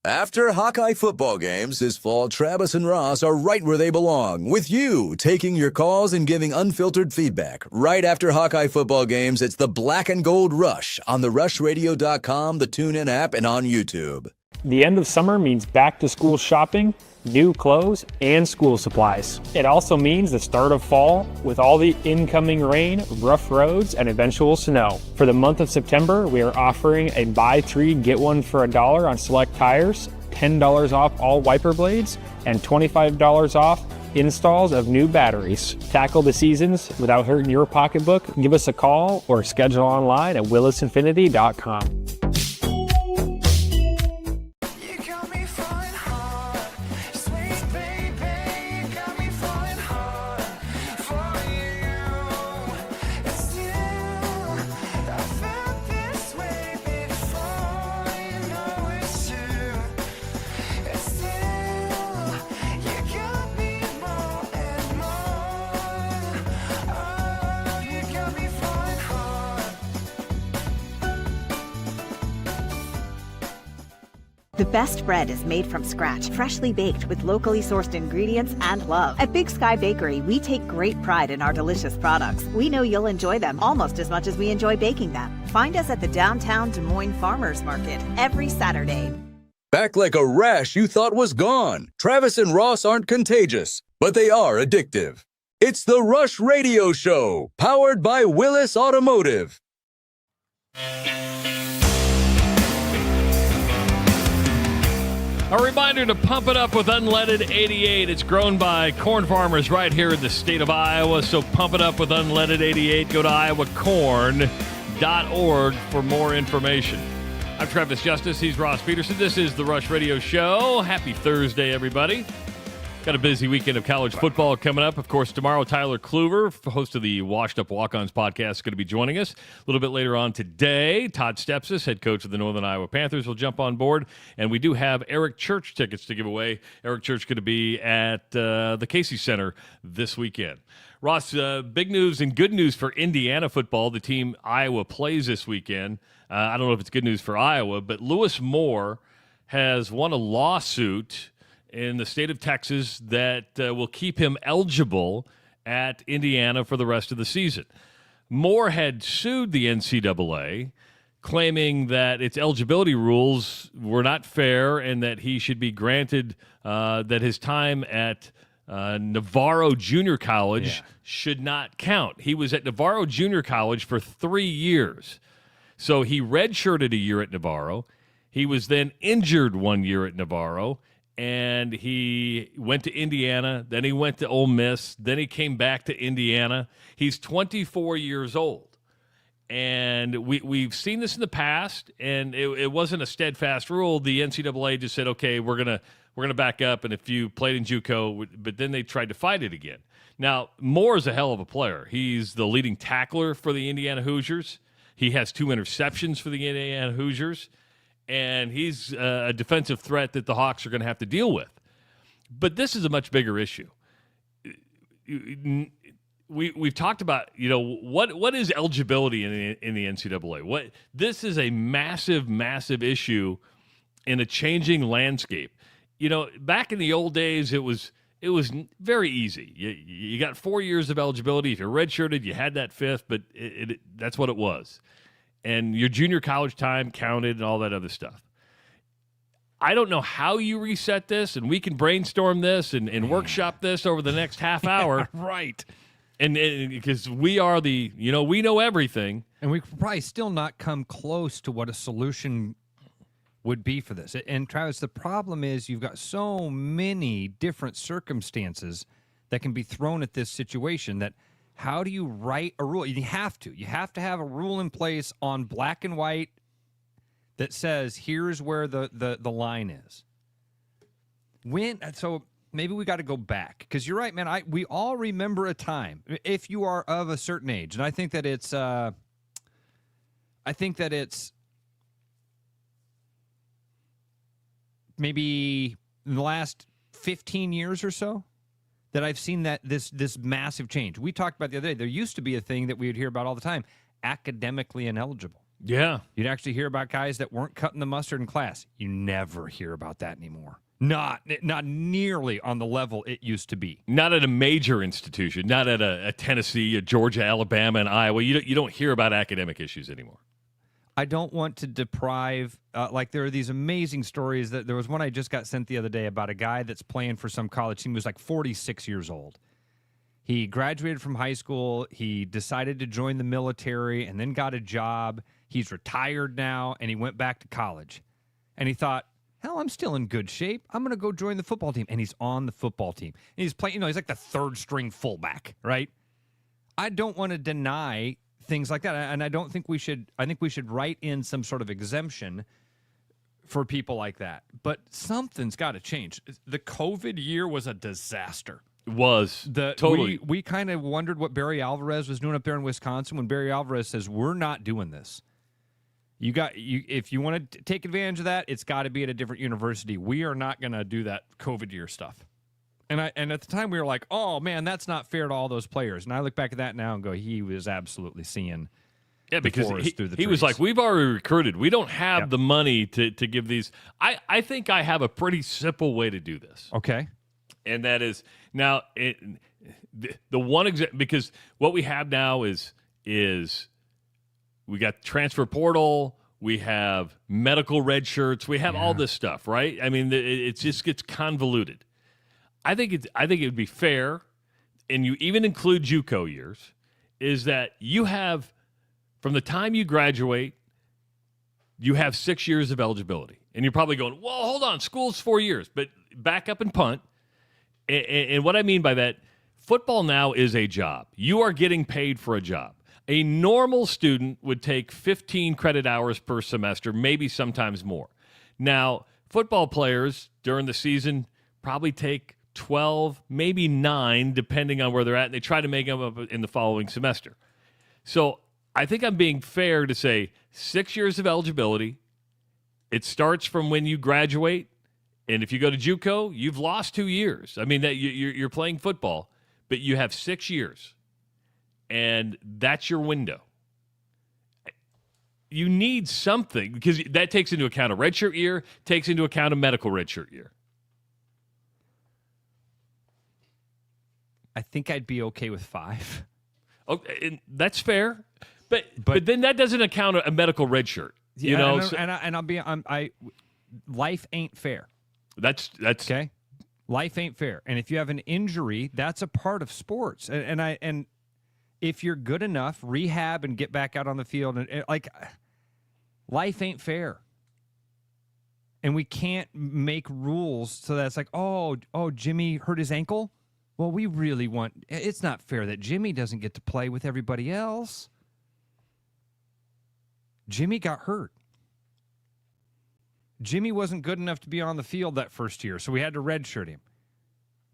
After Hawkeye football games this fall, Travis and Ross are right where they belong, with you taking your calls and giving unfiltered feedback. Right after Hawkeye football games, it's the Black and Gold Rush on therushradio.com, the TuneIn app, and on YouTube. The end of summer means back-to-school shopping, new clothes, and school supplies. It also means the start of fall with all the incoming rain, rough roads, and eventual snow. For the month of September, we are offering a buy three, get one for $1 on select tires, $10 off all wiper blades, and $25 off installs of new batteries. Tackle the seasons without hurting your pocketbook. Give us a call or schedule online at willisinfinity.com. The best bread is made from scratch, freshly baked with locally sourced ingredients and love. At Big Sky Bakery, we take great pride in our delicious products. We know you'll enjoy them almost as much as we enjoy baking them. Find us at the downtown Des Moines Farmers Market every Saturday. Back like a rash you thought was gone. Travis and Ross aren't contagious, but they are addictive. It's the Rush Radio Show, powered by Willis Automotive. A reminder to pump it up with unleaded 88. It's grown by corn farmers right here in the state of Iowa, so pump it up with unleaded 88. Go to iowacorn.org for more information. I'm Travis Justice. He's Ross Peterson. This is the Rush Radio Show. Happy Thursday, everybody. Got a busy weekend of college football coming up. Of course, tomorrow, Tyler Kluver, host of the Washed Up Walk-Ons podcast, is going to be joining us. A little bit later on today, Todd Stepsis, head coach of the Northern Iowa Panthers, will jump on board. And we do have Eric Church tickets to give away. Eric Church going to be at the Casey Center this weekend. Ross, big news and good news for Indiana football. The team Iowa plays this weekend. I don't know if it's good news for Iowa, but Lewis Moore has won a lawsuit in the state of Texas that will keep him eligible at Indiana for the rest of the season. Moore had sued the NCAA, claiming that its eligibility rules were not fair and that he should be granted that his time at Navarro Junior College should not count. He was at Navarro Junior College for 3 years. So he redshirted a year at Navarro. He was then injured 1 year at Navarro, and he went to Indiana, then he went to Ole Miss, then he came back to Indiana. He's 24 years old, and we've seen this in the past, and it wasn't a steadfast rule. The NCAA just said, okay, we're gonna back up, and if you played in JUCO, but then they tried to fight it again. Now, Moore is a hell of a player. He's the leading tackler for the Indiana Hoosiers. He has 2 interceptions for the Indiana Hoosiers. And he's a defensive threat that the Hawks are going to have to deal with. But this is a much bigger issue. We've talked about, what is eligibility in the NCAA? This is a massive, massive issue in a changing landscape. Back in the old days, it was very easy. You got 4 years of eligibility. If you're redshirted, you had that fifth, but that's what it was. And your junior college time counted and all that other stuff. I don't know how you reset this, and we can brainstorm this and workshop this over the next half hour. Right. And because we are we know everything. And we could probably still not come close to what a solution would be for this. And Travis, the problem is you've got so many different circumstances that can be thrown at this situation that how do you write a rule? You have to have a rule in place on black and white that says here's where the line is. So maybe we got to go back because you're right, man. We all remember a time if you are of a certain age, and I think that it's maybe in the last 15 years or so that I've seen that this massive change. We talked about the other day. There used to be a thing that we would hear about all the time, academically ineligible. Yeah. You'd actually hear about guys that weren't cutting the mustard in class. You never hear about that anymore. Not nearly on the level it used to be. Not at a major institution, not at a Tennessee, a Georgia, Alabama, and Iowa. You don't hear about academic issues anymore. I don't want to deprive, there are these amazing stories. That there was one I just got sent the other day about a guy that's playing for some college team who was like 46 years old. He graduated from high school. He decided to join the military and then got a job. He's retired now, and he went back to college. And he thought, hell, I'm still in good shape. I'm going to go join the football team. And he's on the football team. And he's playing, he's like the third-string fullback, right? I don't want to deny things like that. And I don't think we should. I think we should write in some sort of exemption for people like that. But something's got to change. The COVID year was a disaster. It was. Totally. We kind of wondered what Barry Alvarez was doing up there in Wisconsin when Barry Alvarez says, we're not doing this. If you want to take advantage of that, it's got to be at a different university. We are not going to do that COVID year stuff. And at the time we were like, oh man, that's not fair to all those players. And I look back at that now and go, he was absolutely seeing because through the he was like, we've already recruited. We don't have the money to give these. I think I have a pretty simple way to do this. Okay. And that is now the one because what we have now is we got transfer portal, we have medical red shirts, we have all this stuff, right? I mean, it just gets convoluted. I think it would be fair, and you even include JUCO years, is that you have from the time you graduate, you have 6 years of eligibility, and you're probably going, well, hold on, school's 4 years, but back up and punt. And what I mean by that, football now is a job. You are getting paid for a job. A normal student would take 15 credit hours per semester, maybe sometimes more. Now, football players during the season probably take 12, maybe 9, depending on where they're at, and they try to make them up in the following semester. So I think I'm being fair to say 6 years of eligibility. It starts from when you graduate, and if you go to JUCO, you've lost 2 years. I mean, that you're playing football, but you have 6 years, and that's your window. You need something, because that takes into account a redshirt year, takes into account a medical redshirt year. I think I'd be okay with 5. Okay, and that's fair, but then that doesn't account a medical redshirt. You know, life ain't fair. That's okay. Life ain't fair, and if you have an injury, that's a part of sports. And if you're good enough, rehab and get back out on the field, and life ain't fair. And we can't make rules so that it's like, oh, Jimmy hurt his ankle. Well, we really want. It's not fair that Jimmy doesn't get to play with everybody else. Jimmy got hurt. Jimmy wasn't good enough to be on the field that first year, so we had to redshirt him.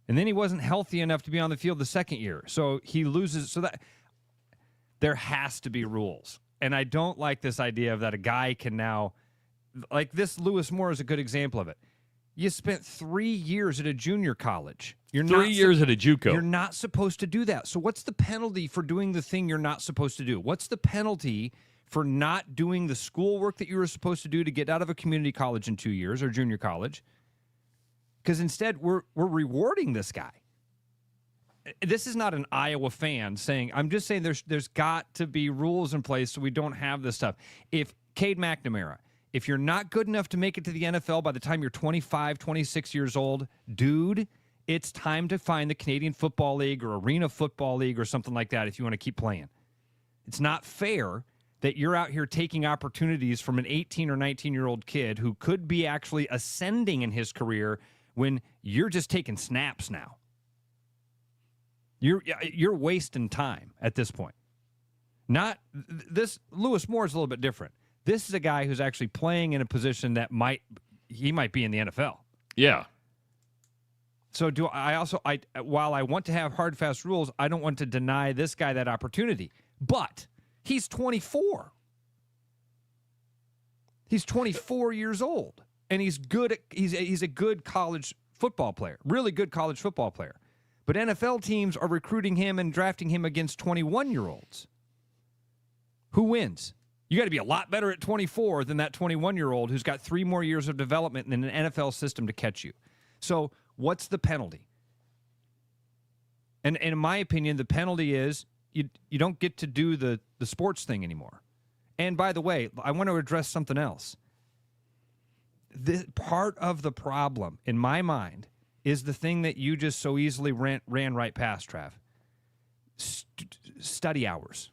And then he wasn't healthy enough to be on the field the second year, so he loses. So that there has to be rules. And I don't like this idea of that a guy can now, like this. Lewis Moore is a good example of it. You spent 3 years at a junior college. You're 3 years at a JUCO. You're not supposed to do that. So what's the penalty for doing the thing you're not supposed to do? What's the penalty for not doing the schoolwork that you were supposed to do to get out of a community college in 2 years or junior college? Because instead, we're rewarding this guy. This is not an Iowa fan saying, I'm just saying there's got to be rules in place so we don't have this stuff. If Cade McNamara, if you're not good enough to make it to the NFL by the time you're 25, 26 years old, dude, it's time to find the Canadian Football League or Arena Football League or something like that if you want to keep playing. It's not fair that you're out here taking opportunities from an 18 or 19-year-old kid who could be actually ascending in his career when you're just taking snaps now. You're wasting time at this point. Not this. Lewis Moore is a little bit different. This is a guy who's actually playing in a position that might be in the NFL. Yeah. So while I want to have hard, fast rules, I don't want to deny this guy that opportunity. But he's 24. He's 24 years old. And he's good. He's a good college football player, really good college football player. But NFL teams are recruiting him and drafting him against 21-year-olds. Who wins? You got to be a lot better at 24 than that 21-year-old who's got 3 more years of development in an NFL system to catch you. So what's the penalty? And in my opinion, the penalty is you don't get to do the sports thing anymore. And by the way, I want to address something else. This part of the problem, in my mind, is the thing that you just so easily ran right past, Trav. Study hours.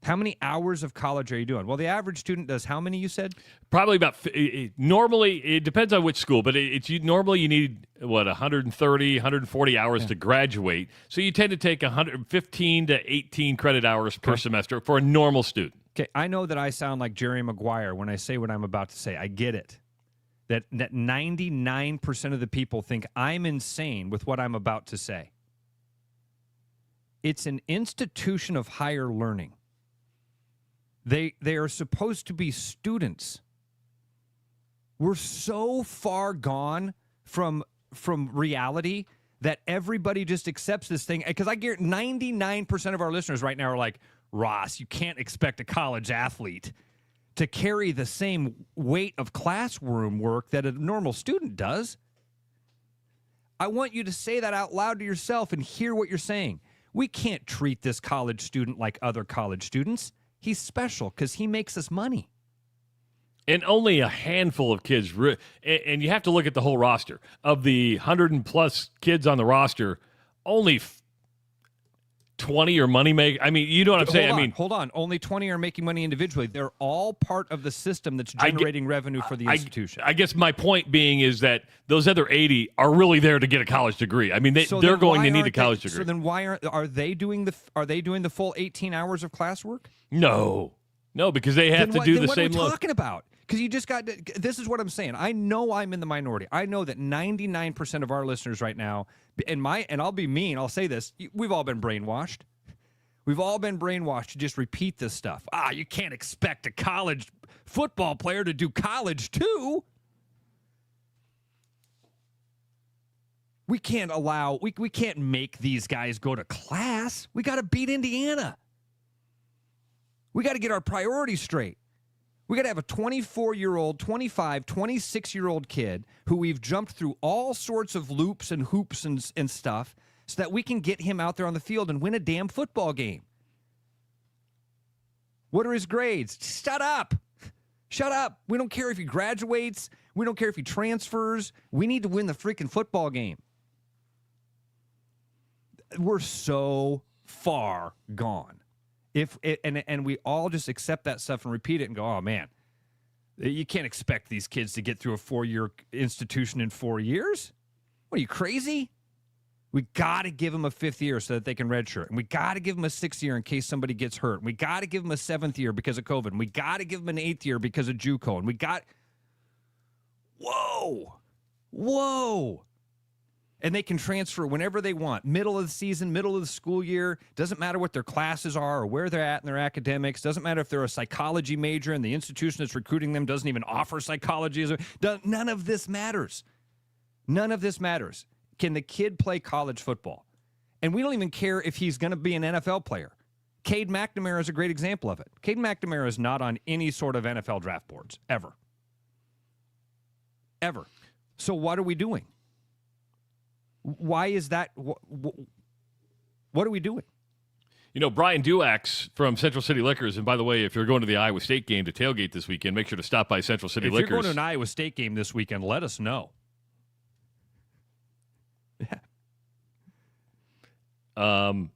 How many hours of college are you doing? Well, the average student does how many, you said? Probably about, normally, it depends on which school, but normally you need, 130, 140 hours to graduate. So you tend to take 115 to 18 credit hours per semester for a normal student. Okay, I know that I sound like Jerry Maguire when I say what I'm about to say. I get it. That 99% of the people think I'm insane with what I'm about to say. It's an institution of higher learning. They are supposed to be students. We're so far gone from reality that everybody just accepts this thing. Because I guarantee 99% of our listeners right now are like, Ross, you can't expect a college athlete to carry the same weight of classroom work that a normal student does. I want you to say that out loud to yourself and hear what you're saying. We can't treat this college student like other college students. He's special because he makes us money. And only a handful of kids, and you have to look at the whole roster. Of the 100+ kids on the roster, only 20 are money make. I mean, you know what I'm saying? Hold on. Only 20 are making money individually. They're all part of the system that's generating revenue for the institution. I guess my point being is that those other 80 are really there to get a college degree. I mean, they're going to need a college degree. So then why are they doing the full 18 hours of classwork? No, because they have to do the same. What are we talking about? Because you just got – this is what I'm saying. I know I'm in the minority. I know that 99% of our listeners right now – and I'll be mean. I'll say this. We've all been brainwashed. We've all been brainwashed to just repeat this stuff. You can't expect a college football player to do college too. We can't allow – we can't make these guys go to class. We got to beat Indiana. We got to get our priorities straight. We got to have a 24-year-old, 25, 26-year-old kid who we've jumped through all sorts of loops and hoops and stuff so that we can get him out there on the field and win a damn football game. What are his grades? Shut up. Shut up. We don't care if he graduates. We don't care if he transfers. We need to win the freaking football game. We're so far gone. And we all just accept that stuff and repeat it and go, oh, man, you can't expect these kids to get through a 4-year institution in 4 years. What, are you crazy? We got to give them a 5th year so that they can redshirt. And we got to give them a 6th year in case somebody gets hurt. And we got to give them a 7th year because of COVID. And we got to give them an 8th year because of JUCO. And we got – whoa. And they can transfer whenever they want. Middle of the season, middle of the school year. Doesn't matter what their classes are or where they're at in their academics. Doesn't matter if they're a psychology major and the institution that's recruiting them doesn't even offer psychology. None of this matters. None of this matters. Can the kid play college football? And we don't even care if he's going to be an NFL player. Cade McNamara is a great example of it. Cade McNamara is not on any sort of NFL draft boards, ever. Ever. So what are we doing? Why is that? What are we doing? You know, Brian Duax from Central City Liquors, and by the way, if you're going to the Iowa State game to tailgate this weekend, make sure to stop by Central City Liquors. If you're going to an Iowa State game this weekend, let us know.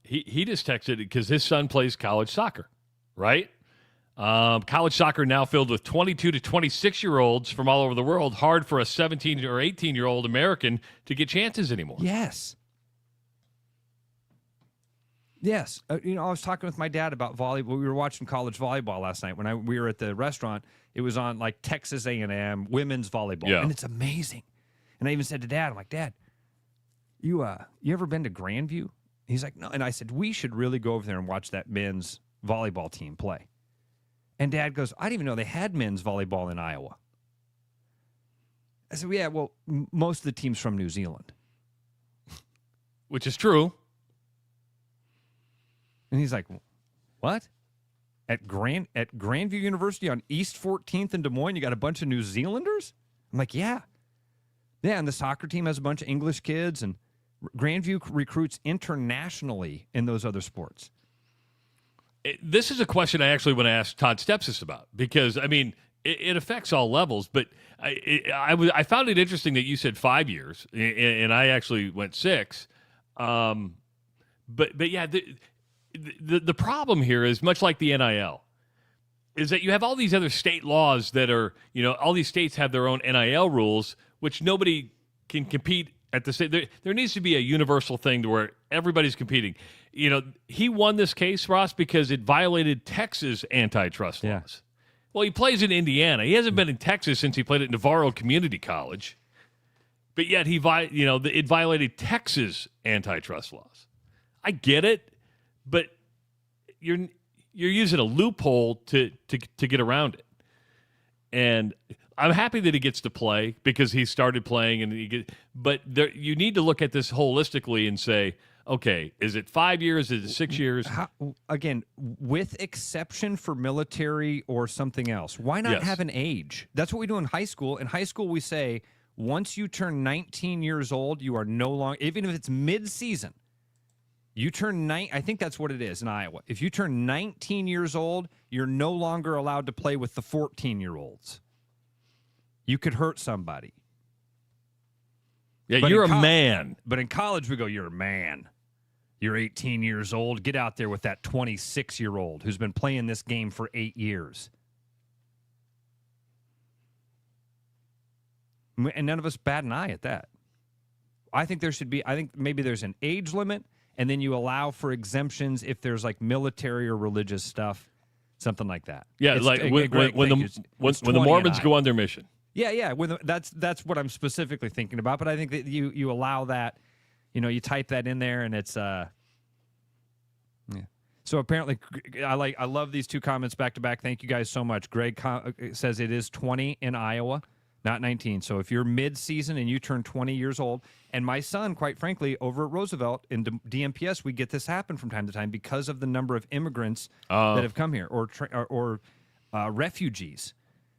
He just texted because his son plays college soccer, right? College soccer now filled with 22 to 26-year-olds from all over the world. Hard for a 17 or 18-year-old American to get chances anymore. Yes. Yes. I was talking with my dad about volleyball. We were watching college volleyball last night. When we were at the restaurant, it was on like Texas A&M women's volleyball. Yeah. And it's amazing. And I even said to Dad, I'm like, Dad, you ever been to Grandview? He's like, no. And I said, we should really go over there and watch that men's volleyball team play. And Dad goes, I didn't even know they had men's volleyball in Iowa. I said, yeah, well, most of the team's from New Zealand. Which is true. And he's like, what? At Grandview University on East 14th in Des Moines, you got a bunch of New Zealanders? I'm like, yeah. Yeah, and the soccer team has a bunch of English kids, and Grandview recruits internationally in those other sports. This is a question I actually want to ask Todd Stepsis about because, I mean, it affects all levels, but I found it interesting that you said 5 years, and I actually went 6. But yeah, the problem here is much like the NIL, is that you have all these other state laws that are, all these states have their own NIL rules, which nobody can compete at the state. There needs to be a universal thing to where everybody's competing. He won this case, Ross, because it violated Texas antitrust laws. Well, he plays in Indiana. He hasn't been in Texas since he played at Navarro Community College. But yet it violated Texas antitrust laws. I get it, but you're using a loophole to get around it. And I'm happy that he gets to play because he started playing, but you need to look at this holistically and say, okay, is it 5 years? Is it 6 years? Again, with exception for military or something else, why not have an age? That's what we do in high school. In high school, we say once you turn 19 years old, you are no longer, even if it's mid-season, you turn I think that's what it is in Iowa. If you turn 19 years old, you're no longer allowed to play with the 14-year-olds. You could hurt somebody. Yeah, you're a man. But in college, we go, you're a man. You're 18 years old. Get out there with that 26-year-old who's been playing this game for 8 years. And none of us bat an eye at that. I think maybe there's an age limit, and then you allow for exemptions if there's like military or religious stuff, something like that. Yeah, it's like when the Mormons go on their mission. Yeah. That's what I'm specifically thinking about. But I think that you allow that, you type that in there, and it's yeah. So apparently, I love these two comments back to back. Thank you guys so much. Greg says it is 20 in Iowa, not 19. So if you're mid-season and you turn 20 years old, and my son, quite frankly, over at Roosevelt in DMPS, we get this happen from time to time because of the number of immigrants that have come here or refugees.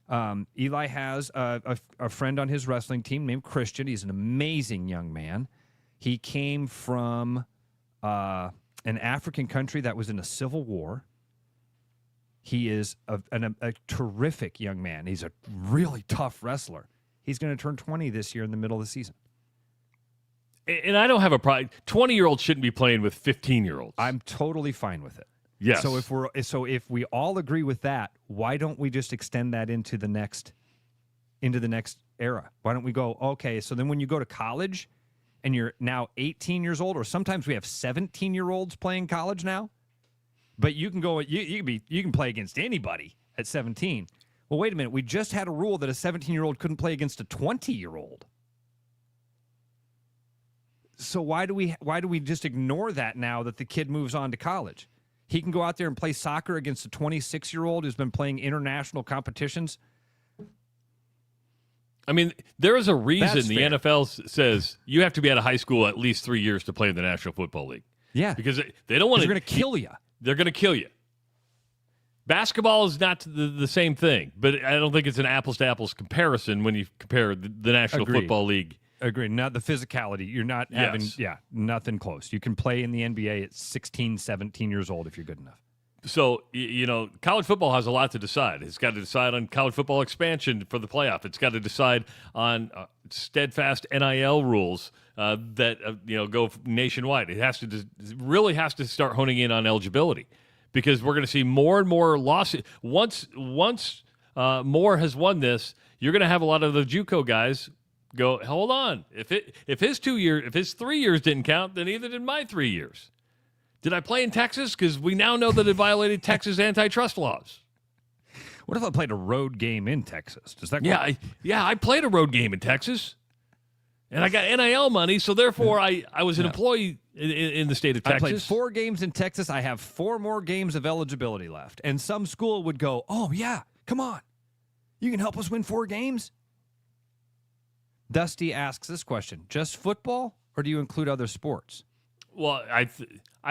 Eli has a friend on his wrestling team named Christian. He's an amazing young man. He came from an African country that was in a civil war. He is a terrific young man. He's a really tough wrestler. He's going to turn 20 this year in the middle of the season. And I don't have a problem. 20-year-olds shouldn't be playing with 15-year-olds. I'm totally fine with it. Yes. So if we all agree with that, why don't we just extend that into the next era? Why don't we go, okay, so then when you go to college and you're now 18 years old, or sometimes we have 17-year-olds playing college now, but you can go, you can play against anybody at 17. Well, wait a minute. We just had a rule that a 17-year-old couldn't play against a 20-year-old. So why do we just ignore that now that the kid moves on to college? He can go out there and play soccer against a 26-year-old who's been playing international competitions. I mean, there is a reason the NFL says you have to be out of high school at least 3 years to play in the National Football League. Yeah. Because they don't want to... They're going to kill you. They're going to kill you. Basketball is not the same thing, but I don't think it's an apples-to-apples comparison when you compare the National Football League. Agreed. Not the physicality. You're not having, nothing close. You can play in the NBA at 16, 17 years old if you're good enough. So, college football has a lot to decide. It's got to decide on college football expansion for the playoff. It's got to decide on steadfast NIL rules that go nationwide. It really has to start honing in on eligibility because we're going to see more and more lawsuits. Once Moore has won this, you're going to have a lot of the JUCO guys go, hold on. If his 3 years didn't count, then neither did my 3 years. Did I play in Texas? Because we now know that it violated Texas antitrust laws. What if I played a road game in Texas? Does that? I played a road game in Texas, and I got NIL money, so therefore I was an employee in the state of Texas. I played 4 games in Texas. I have 4 more games of eligibility left, and some school would go, "Oh yeah, come on, you can help us win 4 games." Dusty asks this question: just football, or do you include other sports? Well, I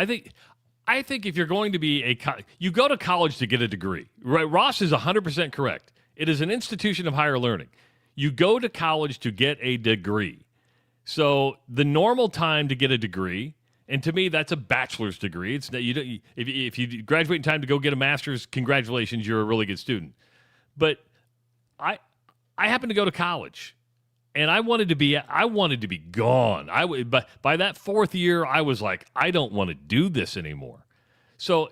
think if you're going to be you go to college to get a degree. Right? Ross is 100% correct. It is an institution of higher learning. You go to college to get a degree. So the normal time to get a degree, and to me, that's a bachelor's degree. It's that you don't. If you graduate in time to go get a master's, congratulations, you're a really good student. But I happened to go to college, and I wanted to be gone. But by that fourth year, I was like, I don't want to do this anymore. So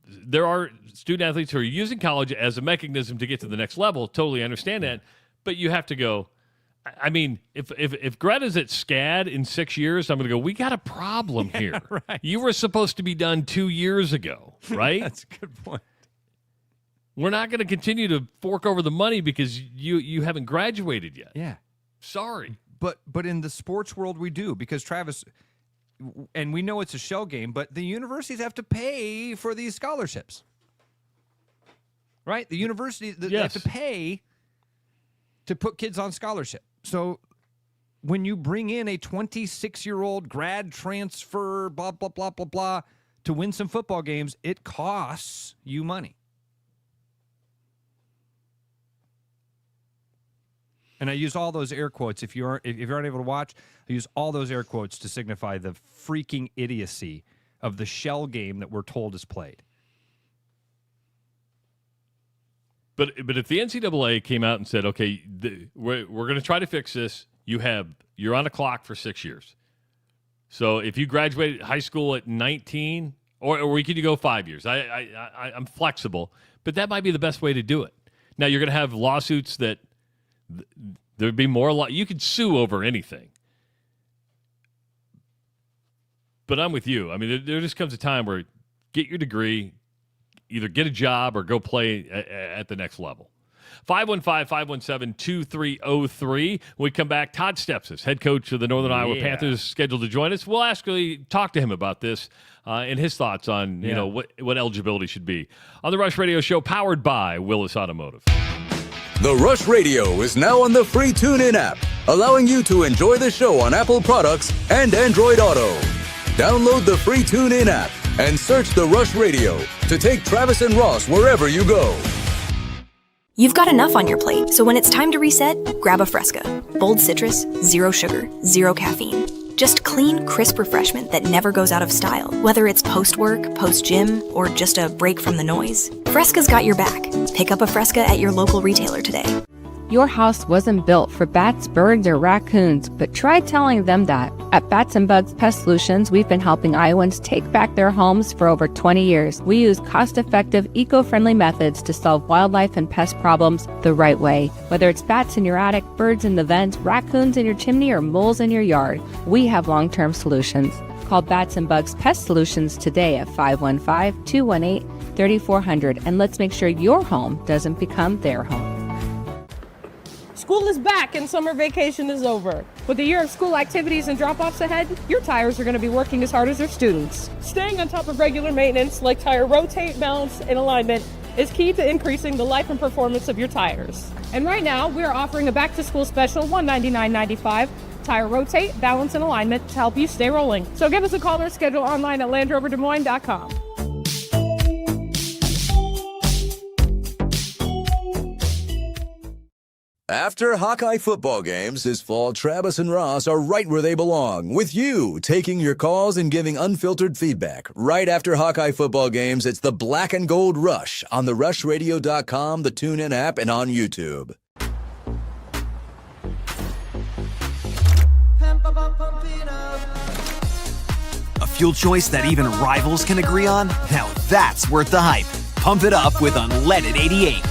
there are student athletes who are using college as a mechanism to get to the next level. Totally understand that, but you have to go. I mean, if Greta's at SCAD in 6 years, I'm going to go, we got a problem here. Right. You were supposed to be done 2 years ago, right? That's a good point. We're not going to continue to fork over the money because you haven't graduated yet. Yeah. Sorry. But in the sports world, we do, because Travis, and we know it's a shell game, but the universities have to pay for these scholarships. Right? The universities they have to pay to put kids on scholarship. So when you bring in a 26-year-old grad transfer, blah, blah, blah, blah, blah, to win some football games, it costs you money. And I use all those air quotes. If you aren't able to watch, I use all those air quotes to signify the freaking idiocy of the shell game that we're told is played. But if the NCAA came out and said, okay, we're going to try to fix this, you're on a clock for 6 years. So if you graduated high school at 19, or we could go 5 years. I'm flexible, but that might be the best way to do it. Now you're going to have lawsuits that there'd be more. You could sue over anything. But I'm with you. I mean, there just comes a time where get your degree, either get a job or go play at the next level. 515-517-2303. When we come back, Todd Stepsis, head coach of the Northern Iowa Panthers, scheduled to join us. We'll actually talk to him about this and his thoughts on what eligibility should be. On the Rush Radio Show, powered by Willis Automotive. The Rush Radio is now on the free TuneIn app, allowing you to enjoy the show on Apple products and Android Auto. Download the free TuneIn app and search The Rush Radio to take Travis and Ross wherever you go. You've got enough on your plate, so when it's time to reset, grab a Fresca. Bold citrus, zero sugar, zero caffeine. Just clean, crisp refreshment that never goes out of style, whether it's post-work, post-gym, or just a break from the noise. Fresca's got your back. Pick up a Fresca at your local retailer today. Your house wasn't built for bats, birds, or raccoons, but try telling them that. At Bats and Bugs Pest Solutions, we've been helping Iowans take back their homes for over 20 years. We use cost-effective, eco-friendly methods to solve wildlife and pest problems the right way. Whether it's bats in your attic, birds in the vent, raccoons in your chimney, or moles in your yard, we have long-term solutions. Call Bats and Bugs Pest Solutions today at 515-218-3400, and let's make sure your home doesn't become their home. School is back and summer vacation is over. With a year of school activities and drop-offs ahead, your tires are going to be working as hard as their students. Staying on top of regular maintenance like tire rotate, balance, and alignment is key to increasing the life and performance of your tires. And right now, we are offering a back-to-school special, $199.95, tire rotate, balance, and alignment to help you stay rolling. So give us a call or schedule online at LandRoverDesMoines.com. After Hawkeye football games this fall, Travis and Ross are right where they belong, with you taking your calls and giving unfiltered feedback. Right after Hawkeye football games, it's the Black and Gold Rush on therushradio.com, the TuneIn app, and on YouTube. A fuel choice that even rivals can agree on? Now that's worth the hype. Pump it up with unleaded 88.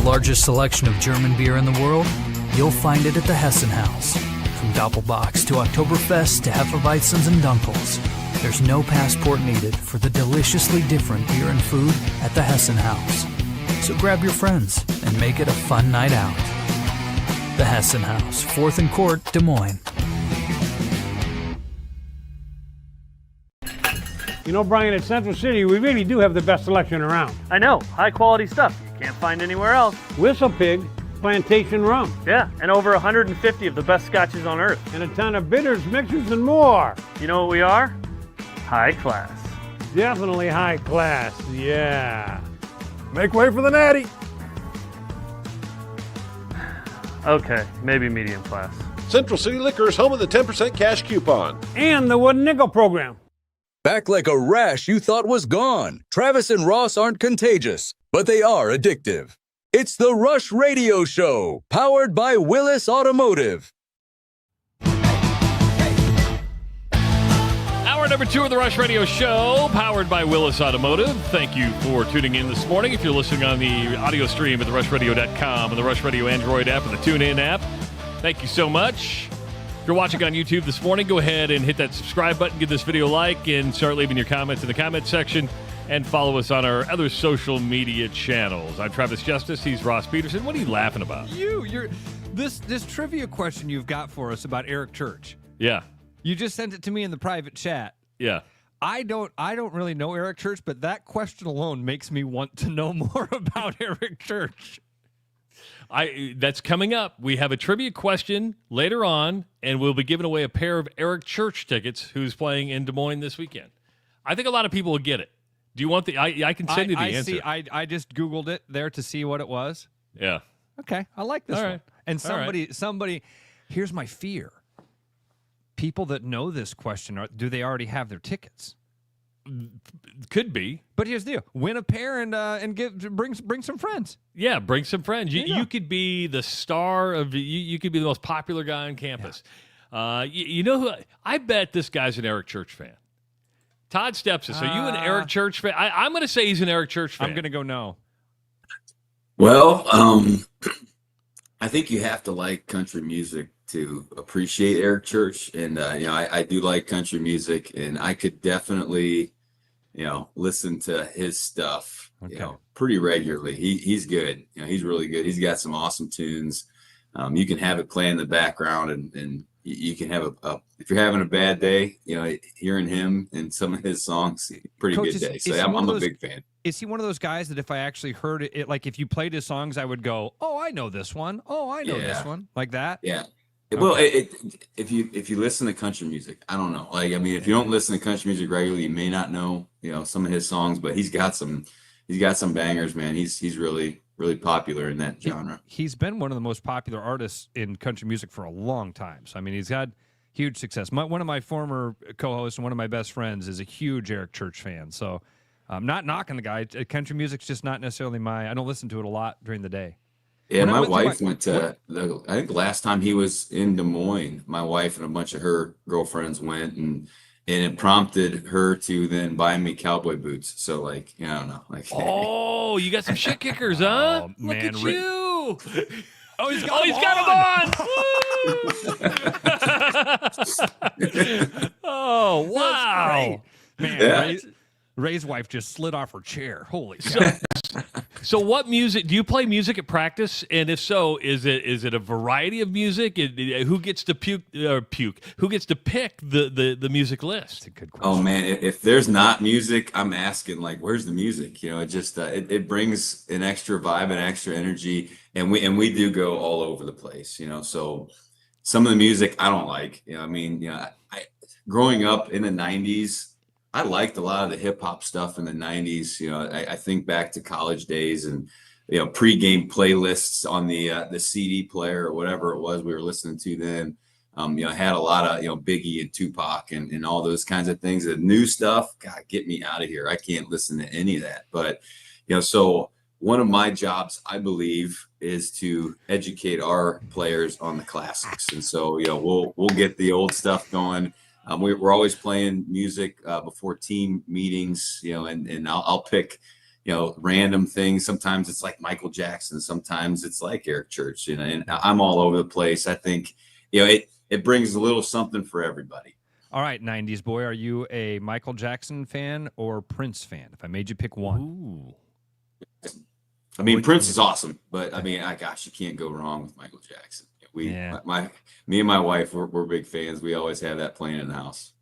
Largest selection of German beer in the world? You'll find it at the Hessen House. From Doppelbocks to Oktoberfest to Hefeweizens and Dunkels, there's no passport needed for the deliciously different beer and food at the Hessen House. So grab your friends and make it a fun night out. The Hessen House, 4th and Court, Des Moines. You know, Brian, at Central City, we really do have the best selection around. I know, high quality stuff you can't find anywhere else. Whistle Pig Plantation Rum. Yeah, and over 150 of the best scotches on earth. And a ton of bitters, mixers, and more. You know what we are? High class. Definitely high class, yeah. Make way for the natty. Okay, maybe medium class. Central City Liquors, home of the 10% cash coupon. And the Wooden Nickel program. Back like a rash you thought was gone. Travis and Ross aren't contagious, but they are addictive. It's the Rush Radio Show, powered by Willis Automotive. Hour number 2 of the Rush Radio Show, powered by Willis Automotive. Thank you for tuning in this morning. If you're listening on the audio stream at therushradio.com and the Rush Radio Android app and the TuneIn app, thank you so much. If you're watching on YouTube this morning, go ahead and hit that subscribe button, give this video a like, and start leaving your comments in the comment section. And follow us on our other social media channels. I'm Travis Justice. He's Ross Peterson. What are you laughing about? You're this trivia question you've got for us about Eric Church. Yeah. You just sent it to me in the private chat. Yeah. I don't really know Eric Church, but that question alone makes me want to know more about Eric Church. That's coming up. We have a trivia question later on, and we'll be giving away a pair of Eric Church tickets, who's playing in Des Moines this weekend. I think a lot of people will get it. Do you want the? I can send you the answer. I just Googled it there to see what it was. Yeah. Okay, I like this All one. right. And somebody. Here's my fear. People that know this question, do they already have their tickets? Could be. But here's the deal: win a pair and bring some friends. Yeah, bring some friends. You could be the star of. You could be the most popular guy on campus. Yeah. You know who? I bet this guy's an Eric Church fan. Todd Stepsis, are you an Eric Church fan? I'm going to say he's an Eric Church fan. I'm going to go no. Well, I think you have to like country music to appreciate Eric Church. And, I do like country music, and I could definitely, listen to his stuff, pretty regularly. He's good. He's really good. He's got some awesome tunes. You can have it play in the background, and you can have if you're having a bad day, hearing him and some of his songs, pretty Coach, good day. So I'm a big fan. Is he one of those guys that if I actually heard it, like if you played his songs, I would go, oh, I know this one. Oh, I know this one. Like that? Yeah. Okay. Well, if you listen to country music, I don't know. If you don't listen to country music regularly, you may not know, some of his songs, but he's got some bangers, man. He's really popular in that genre. He's been one of the most popular artists in country music for a long time. So, he's had huge success. One of my former co-hosts and one of my best friends is a huge Eric Church fan. So I'm not knocking the guy. Country music's just not necessarily I don't listen to it a lot during the day. Yeah, my wife went to, I think the last time he was in Des Moines, my wife and a bunch of her girlfriends went, and it prompted her to then buy me cowboy boots. So, I don't know. Oh, you got some shit kickers, huh? Oh, Look man, at you. Oh, he's got him on. Oh, wow. Man, Yeah. Ray's wife just slid off her chair. Holy cow. So what music, do you play music at practice? And if so, is it a variety of music? Who gets to Who gets to pick the music list? That's a good question. Oh man, if there's not music, I'm asking where's the music? It just it brings an extra vibe and extra energy, and we do go all over the place. So some of the music I don't like. I growing up in the '90s, I liked a lot of the hip hop stuff in the '90s. I think back to college days and pregame playlists on the CD player or whatever it was we were listening to then. I had a lot of Biggie and Tupac and all those kinds of things. The new stuff, God, get me out of here. I can't listen to any of that. But so one of my jobs, I believe, is to educate our players on the classics. And so we'll get the old stuff going. We're always playing music before team meetings, and I'll pick, random things. Sometimes it's like Michael Jackson. Sometimes it's like Eric Church, and I'm all over the place. I think, it brings a little something for everybody. All right, 90s boy, are you a Michael Jackson fan or Prince fan? If I made you pick one. Ooh. Prince is awesome, but gosh, you can't go wrong with Michael Jackson. Me and my wife, we're big fans. We always have that playing in the house.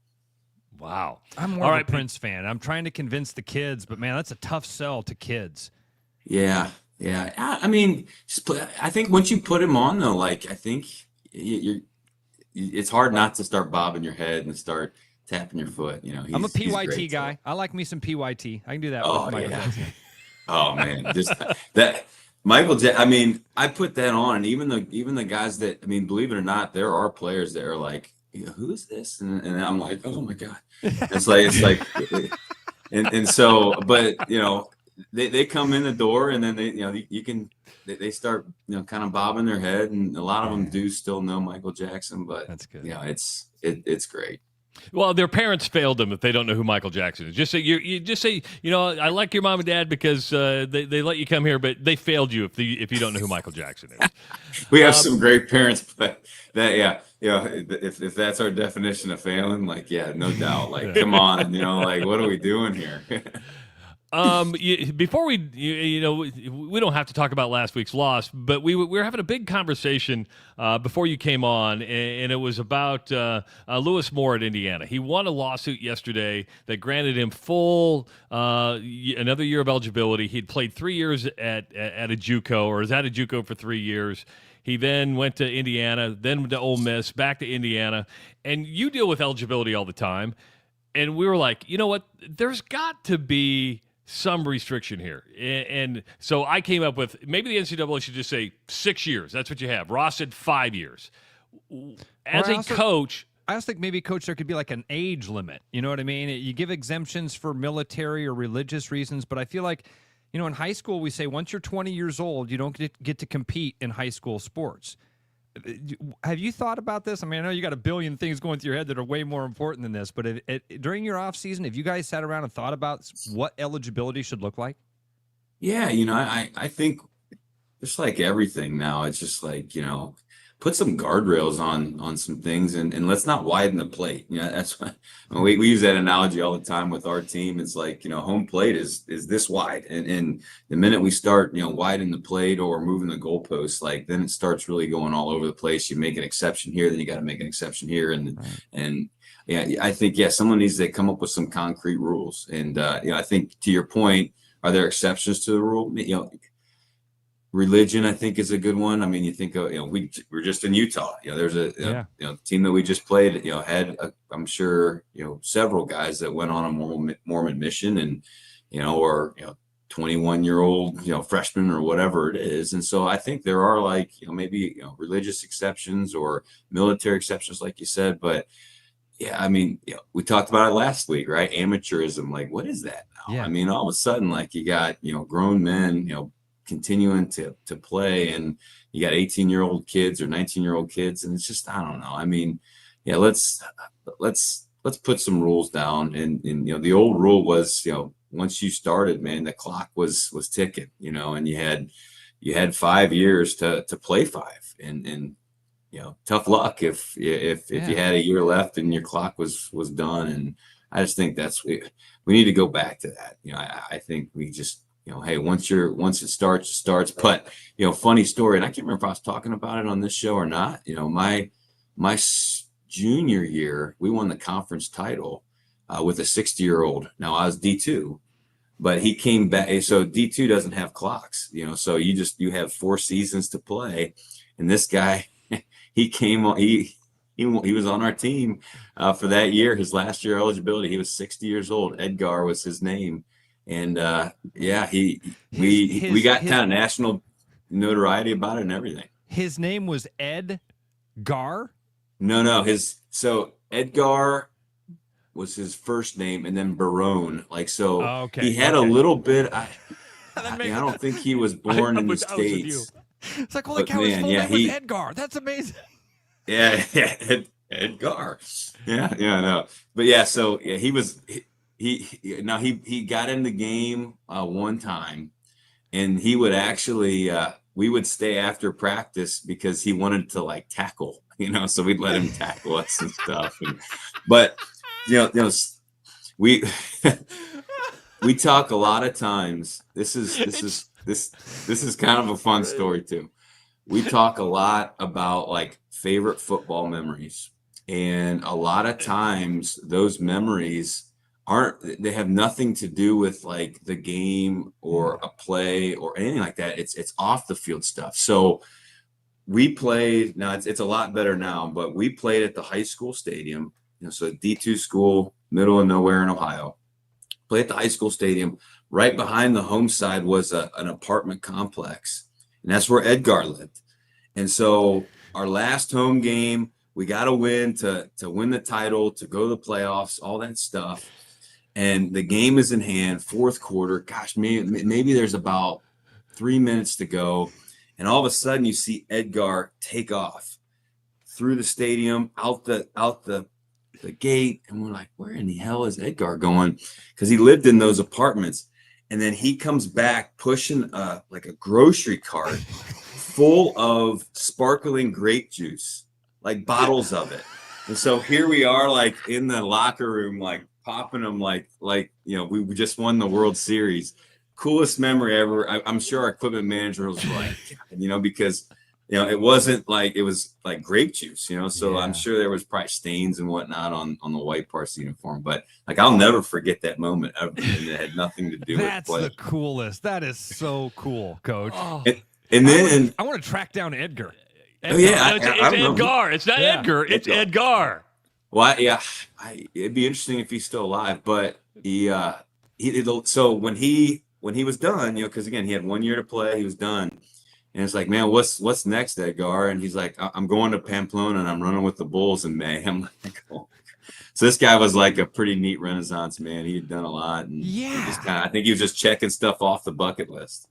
Wow. I'm more of a Prince fan. I'm trying to convince the kids, but man, that's a tough sell to kids. Yeah. I mean, I think once you put him on, though, like I think it's hard not to start bobbing your head and start tapping your foot. You know, I'm a PYT guy. I like me some PYT. I can do that with Michael Jackson. Oh man, just that Michael Jackson. I mean, I put that on, and even the guys that, I mean, believe it or not, there are players that are like, who is this? And I'm like, oh my god, it's like, and so, but they come in the door, and then they start kind of bobbing their head, and a lot of them do still know Michael Jackson, but that's good. It's great. Well, their parents failed them if they don't know who Michael Jackson is. Just say you just say, I like your mom and dad because they let you come here, but they failed you if you don't know who Michael Jackson is. We have some great parents, but if that's our definition of failing, like, no doubt, like, come on, like, what are we doing here? Before we don't have to talk about last week's loss, but we were having a big conversation before you came on, and it was about Lewis Moore at Indiana. He won a lawsuit yesterday that granted him full another year of eligibility. He'd played 3 years at a JUCO, or is at a JUCO for 3 years. He then went to Indiana, then to Ole Miss, back to Indiana, and you deal with eligibility all the time. And we were like, you know what? There's got to be some restriction here. And so I came up with, maybe the NCAA should just say 6 years. That's what you have. Ross said 5 years. As a coach, I also think maybe, Coach, there could be like an age limit. You know what I mean? You give exemptions for military or religious reasons, but I feel like, in high school we say once you're 20 years old, you don't get to compete in high school sports. Have you thought about this? I mean, I know you got a billion things going through your head that are way more important than this, but during your off season, have you guys sat around and thought about what eligibility should look like? Yeah, I think just like everything now, it's just like, put some guardrails on some things, and let's not widen the plate. That's why we use that analogy all the time with our team. It's like, home plate is this wide, and the minute we start, widening the plate or moving the goalposts, like, then it starts really going all over the place. You make an exception here, then you got to make an exception here, and I think someone needs to come up with some concrete rules. And I think, to your point, are there exceptions to the rule? Religion, I think, is a good one. I mean, you think of, we're just in Utah. There's a team that we just played. Had I'm sure several guys that went on a Mormon mission, and or 21-year-old freshman or whatever it is. And so I think there are, like, maybe religious exceptions or military exceptions, like you said. But I mean, we talked about it last week, right? Amateurism, like, what is that now? Yeah. I mean, all of a sudden, like, you got grown men, continuing to play, and you got 18-year-old kids or 19-year-old kids, and it's just, I don't know. I mean, let's put some rules down. And the old rule was, once you started, man, the clock was ticking, and you had 5 years to play 5, and tough luck if you had a year left and your clock was done. And I just think we need to go back to that. I think we just, hey, once it starts, it starts. But, funny story, and I can't remember if I was talking about it on this show or not. My junior year, we won the conference title with a 60-year-old. Now, I was D2, but he came back. So D2 doesn't have clocks, so you have 4 seasons to play. And this guy, he came on, he was on our team for that year, his last year eligibility. He was 60 years old. Edgar was his name. And we got kind of national notoriety about it and everything. His name was Ed Gar? No. So Edgar was his first name, and then Barone. Like, so he had a little bit. I don't think he was born in the States. It's like, holy cow, his full name was Edgar. That's amazing. Yeah, Edgar. Yeah, no. But he was. He got in the game one time, and he would actually we would stay after practice because he wanted to, like, tackle, so we'd let him tackle us and stuff. But we we talk a lot of times. This is kind of a fun story too. We talk a lot about, like, favorite football memories. And a lot of times those memories they have nothing to do with like the game or a play or anything like that. It's off the field stuff. So we played, now it's a lot better now, but we played at the high school stadium, so D2 school, middle of nowhere in Ohio. Played at the high school stadium. Right behind the home side was an apartment complex, and that's where Edgar lived. And so our last home game, we got to win to win the title, to go to the playoffs, all that stuff. And the game is in hand, fourth quarter. Gosh, maybe there's about 3 minutes to go. And all of a sudden you see Edgar take off through the stadium, out the gate. And we're like, where in the hell is Edgar going? Because he lived in those apartments. And then he comes back pushing like a grocery cart full of sparkling grape juice, like bottles of it. And so here we are, like in the locker room, like popping them like we just won the World Series. Coolest memory ever. I'm sure our equipment manager was like, because it wasn't like, it was like grape juice, so I'm sure there was probably stains and whatnot on the white parts of the uniform, but like I'll never forget that moment ever, and it had nothing to do That's with the coolest. That is so cool, Coach. And then I want to track down Edgar. Oh yeah, it's Edgar. It's not Edgar. It's Edgar. Well, it'd be interesting if he's still alive. But so when he was done, because again he had 1 year to play, he was done, and it's like, man, what's next, Edgar? And he's like, I'm going to Pamplona and I'm running with the Bulls in May. I'm like, oh. So this guy was like a pretty neat Renaissance man. He had done a lot, and I think he was just checking stuff off the bucket list.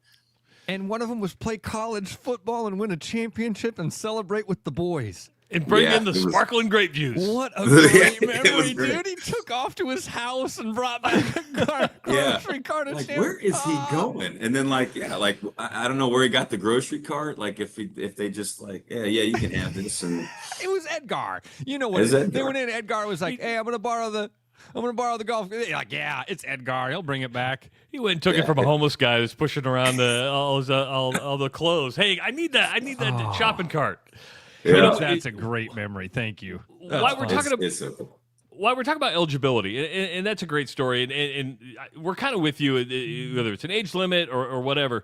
And one of them was play college football and win a championship and celebrate with the boys. And bring in the sparkling grape juice. What a great memory, dude. He took off to his house and brought back a grocery cart of champagne. Where is he going? And then I don't know where he got the grocery cart. Like if they just like, you can have this. And it was Edgar. You know what? They went in, Edgar was like, hey, I'm going to borrow the golf. They're like, yeah, it's Edgar. He'll bring it back. He went and took it from a homeless guy who's pushing around all the clothes. Hey, I need that shopping cart. Yeah. That's a great memory. Thank you. While we're talking about eligibility, and that's a great story, and we're kind of with you, whether it's an age limit or whatever.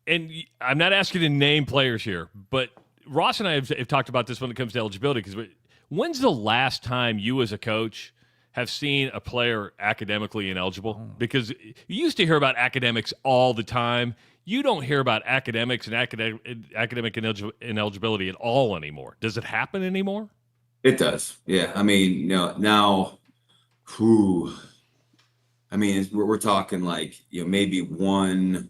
And I'm not asking you to name players here, but Ross and I have talked about this when it comes to eligibility. Because when's the last time you, as a coach, have seen a player academically ineligible? Because you used to hear about academics all the time. You don't hear about academics and academic ineligibility at all anymore. Does it happen anymore? It does. Yeah. I mean, now, we're talking like, maybe one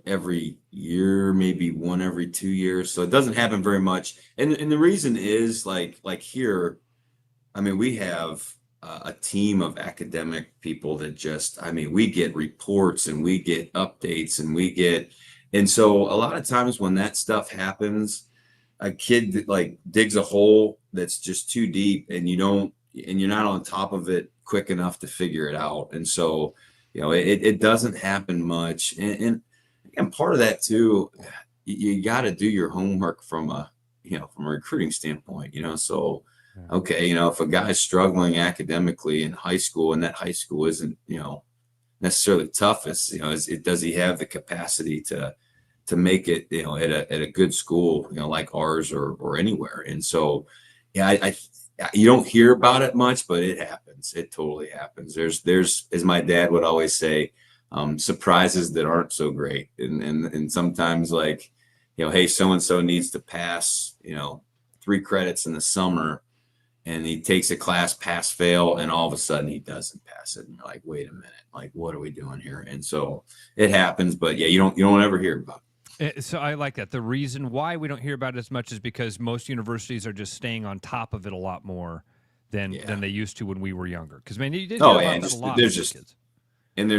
every year, maybe one every 2 years. So it doesn't happen very much. And the reason is like here, we have a team of academic people that we get reports and we get updates and so a lot of times when that stuff happens, a kid digs a hole that's just too deep and you're not on top of it quick enough to figure it out. And so, it doesn't happen much. And part of that too, you got to do your homework from a recruiting standpoint, so okay, if a guy's struggling academically in high school and that high school isn't, necessarily toughest, does he have the capacity to make it, at a good school, like ours or anywhere? And so, you don't hear about it much, but it happens. It totally happens. There's, as my dad would always say, surprises that aren't so great. And sometimes hey, so-and-so needs to pass, 3 credits in the summer. And he takes a class pass fail, and all of a sudden he doesn't pass it. And you're like, wait a minute, what are we doing here? And so it happens, but you don't ever hear about it. So I like that. The reason why we don't hear about it as much is because most universities are just staying on top of it a lot more than they used to when we were younger. Because you did hear about that a lot. There's just it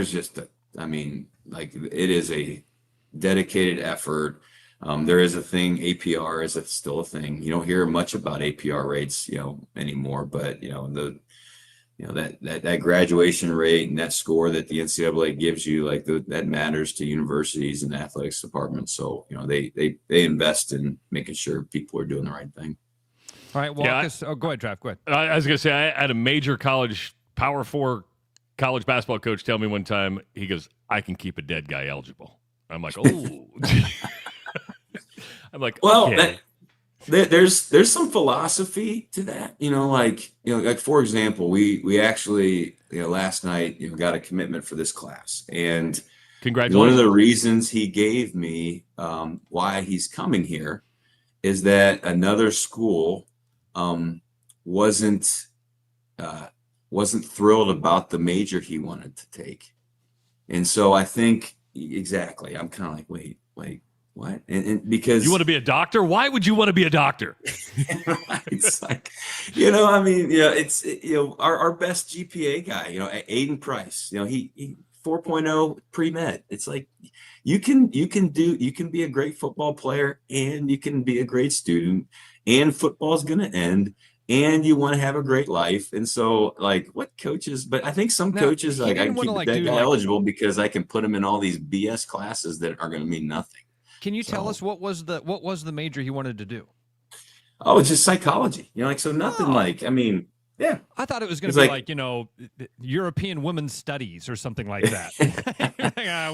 is a dedicated effort. There is a thing, APR is still a thing. You don't hear much about APR rates, anymore, but that graduation rate and that score that the NCAA gives you, that matters to universities and athletics departments. So, they invest in making sure people are doing the right thing. All right, walk us. Oh, go ahead, Trav. Go ahead. I was going to say, I had a major college, Power 4 college basketball coach tell me one time, he goes, I can keep a dead guy eligible. I'm like, oh. I'm like, well, okay. There's some philosophy to that, like for example, we actually, last night, got a commitment for this class, and congratulations. One of the reasons he gave me why he's coming here is that another school wasn't thrilled about the major he wanted to take, and so I think exactly. I'm kind of like, wait, what? And because you want to be a doctor? Why would you want to be a doctor? It's like, it's our best GPA guy, Aiden Price, he 4.0 pre-med. It's like you can be a great football player, and you can be a great student, and football's going to end, and you want to have a great life. And so, like, what coaches? But I think some coaches, like, I can keep that guy eligible because I can put him in all these BS classes that are going to mean nothing. Can you tell us what was the major he wanted to do? Oh, it's just psychology. So nothing yeah. I thought it was going to be like European women's studies or something like that.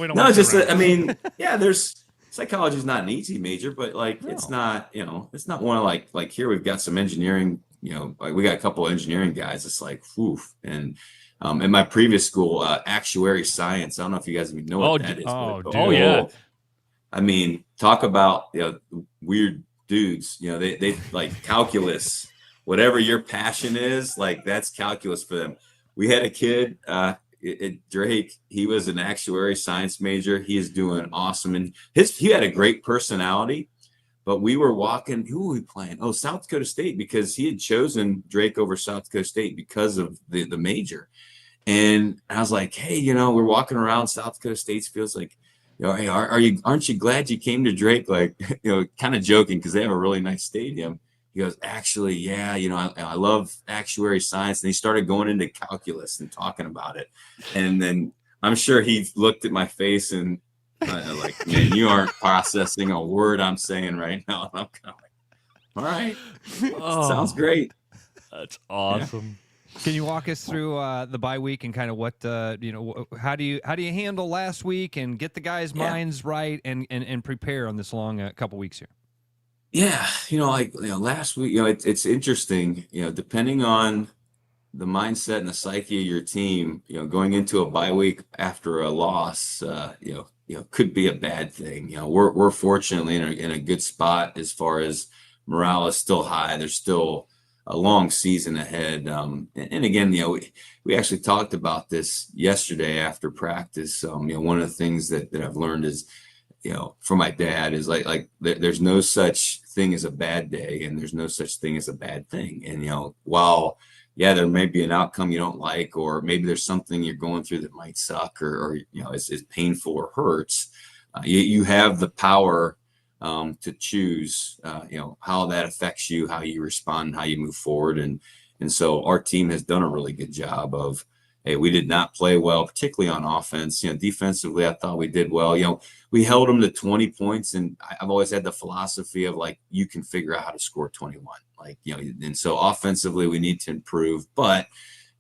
We don't no, just there's psychology is not an easy major, but it's not, it's not one of like here we've got some engineering, like we got a couple of engineering guys. It's like, woof. And in my previous school, actuary science. I don't know if you guys even know what that is. Yeah. Talk about weird dudes. They like calculus. Whatever your passion is, like that's calculus for them. We had a kid at Drake. He was an actuary science major. He is doing awesome, and he had a great personality. But we were walking. Who were we playing? Oh, South Dakota State, because he had chosen Drake over South Dakota State because of the major. And I was like, hey, we're walking around South Dakota State's fields, like, hey, aren't you glad you came to Drake? Like, kind of joking because they have a really nice stadium. He goes, actually, yeah, I love actuary science. And he started going into calculus and talking about it. And then I'm sure he looked at my face and like, man, you aren't processing a word I'm saying right now. And I'm kind of like, all right, sounds great. That's awesome. Yeah. Can you walk us through the bye week and kind of what how do you handle last week and get the guys' minds right and prepare on this long couple weeks here? Yeah, last week, it's interesting, depending on the mindset and the psyche of your team, going into a bye week after a loss, could be a bad thing. We're fortunately in a good spot as far as morale is still high. There's still a long season ahead. And again, we actually talked about this yesterday after practice. One of the things that I've learned is, from my dad is like there's no such thing as a bad day, and there's no such thing as a bad thing. And while there may be an outcome you don't like, or maybe there's something you're going through that might suck, or is painful or hurts, you have the power to choose how that affects you, how you respond, how you move forward. And so our team has done a really good job of, hey, we did not play well, particularly on offense. Defensively, I thought we did well. We held them to 20 points, and I've always had the philosophy of like, you can figure out how to score 21. And so offensively, we need to improve. But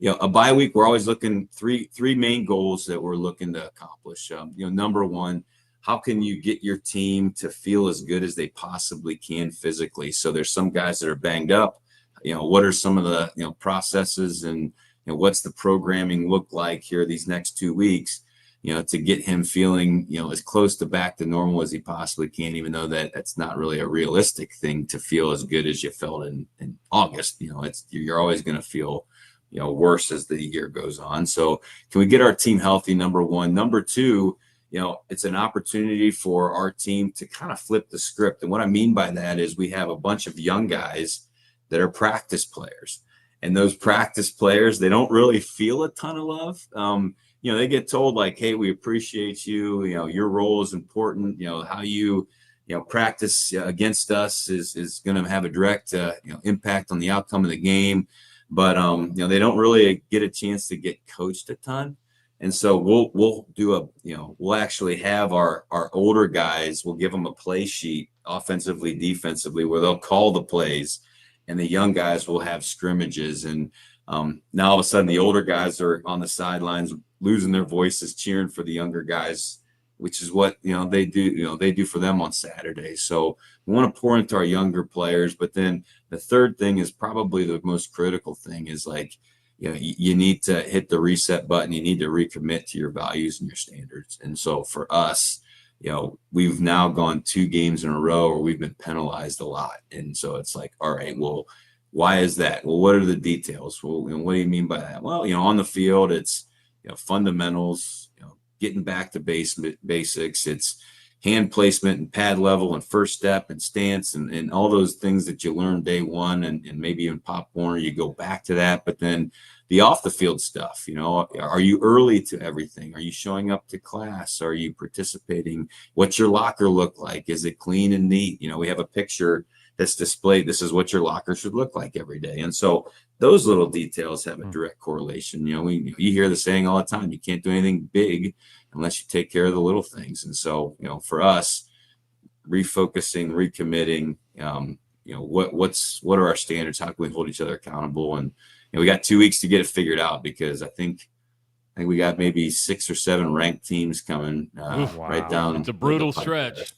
a bye week, we're always looking three main goals that we're looking to accomplish. Number one, how can you get your team to feel as good as they possibly can physically? So there's some guys that are banged up. What are some of the processes and what's the programming look like here these next 2 weeks, to get him feeling, as close to back to normal as he possibly can, even though that's not really a realistic thing to feel as good as you felt in August. You're always going to feel, worse as the year goes on. So can we get our team healthy? Number one. Number two, it's an opportunity for our team to kind of flip the script. And what I mean by that is we have a bunch of young guys that are practice players. And those practice players, they don't really feel a ton of love. They get told like, hey, we appreciate you. Your role is important. How you, practice against us is going to have a direct, impact on the outcome of the game. But, they don't really get a chance to get coached a ton. And so we'll do we'll actually have our older guys, we'll give them a play sheet offensively, defensively, where they'll call the plays. and the young guys will have scrimmages. And now all of a sudden the older guys are on the sidelines losing their voices, cheering for the younger guys, which is what, they do, they do for them on Saturday. So we want to pour into our younger players. But then the third thing is probably the most critical thing is like, you need to hit the reset button. You need to recommit to your values and your standards. And so for us, we've now gone 2 games in a row where we've been penalized a lot. And so it's like, all right, well, why is that? Well, what are the details? Well, and what do you mean by that? Well, on the field, it's, fundamentals, getting back to basics. It's hand placement and pad level and first step and stance and all those things that you learn day one. And maybe in Pop Warner, you go back to that. But then the off the field stuff, are you early to everything? Are you showing up to class? Are you participating? What's your locker look like? Is it clean and neat? We have a picture that's displayed. This is what your locker should look like every day. And so those little details have a direct correlation. You hear the saying all the time, you can't do anything big unless you take care of the little things. And so, for us, refocusing, recommitting, what are our standards? How can we hold each other accountable? And we got 2 weeks to get it figured out, because I think we got maybe 6 or 7 ranked teams coming right down. It's a brutal stretch.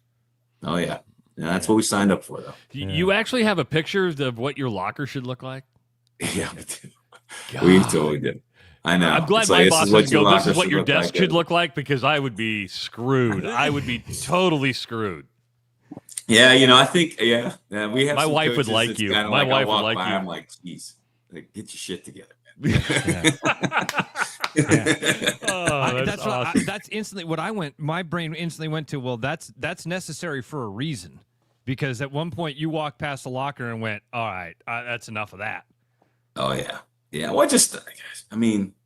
Oh yeah. And that's what we signed up for, though. You actually have a picture of what your locker should look like? Yeah, we do. We totally did. I know. I'm glad my boss doesn't go, this is what your desk should look like, because I would be screwed. I would be totally screwed. Yeah, I think, we have my wife would like you. My wife would like you. I'm like, geez, get your shit together, man. That's awesome. That's instantly what my brain instantly went to. Well, that's necessary for a reason, because at one point you walked past the locker and went, all right, that's enough of that. Oh yeah. Yeah. Well,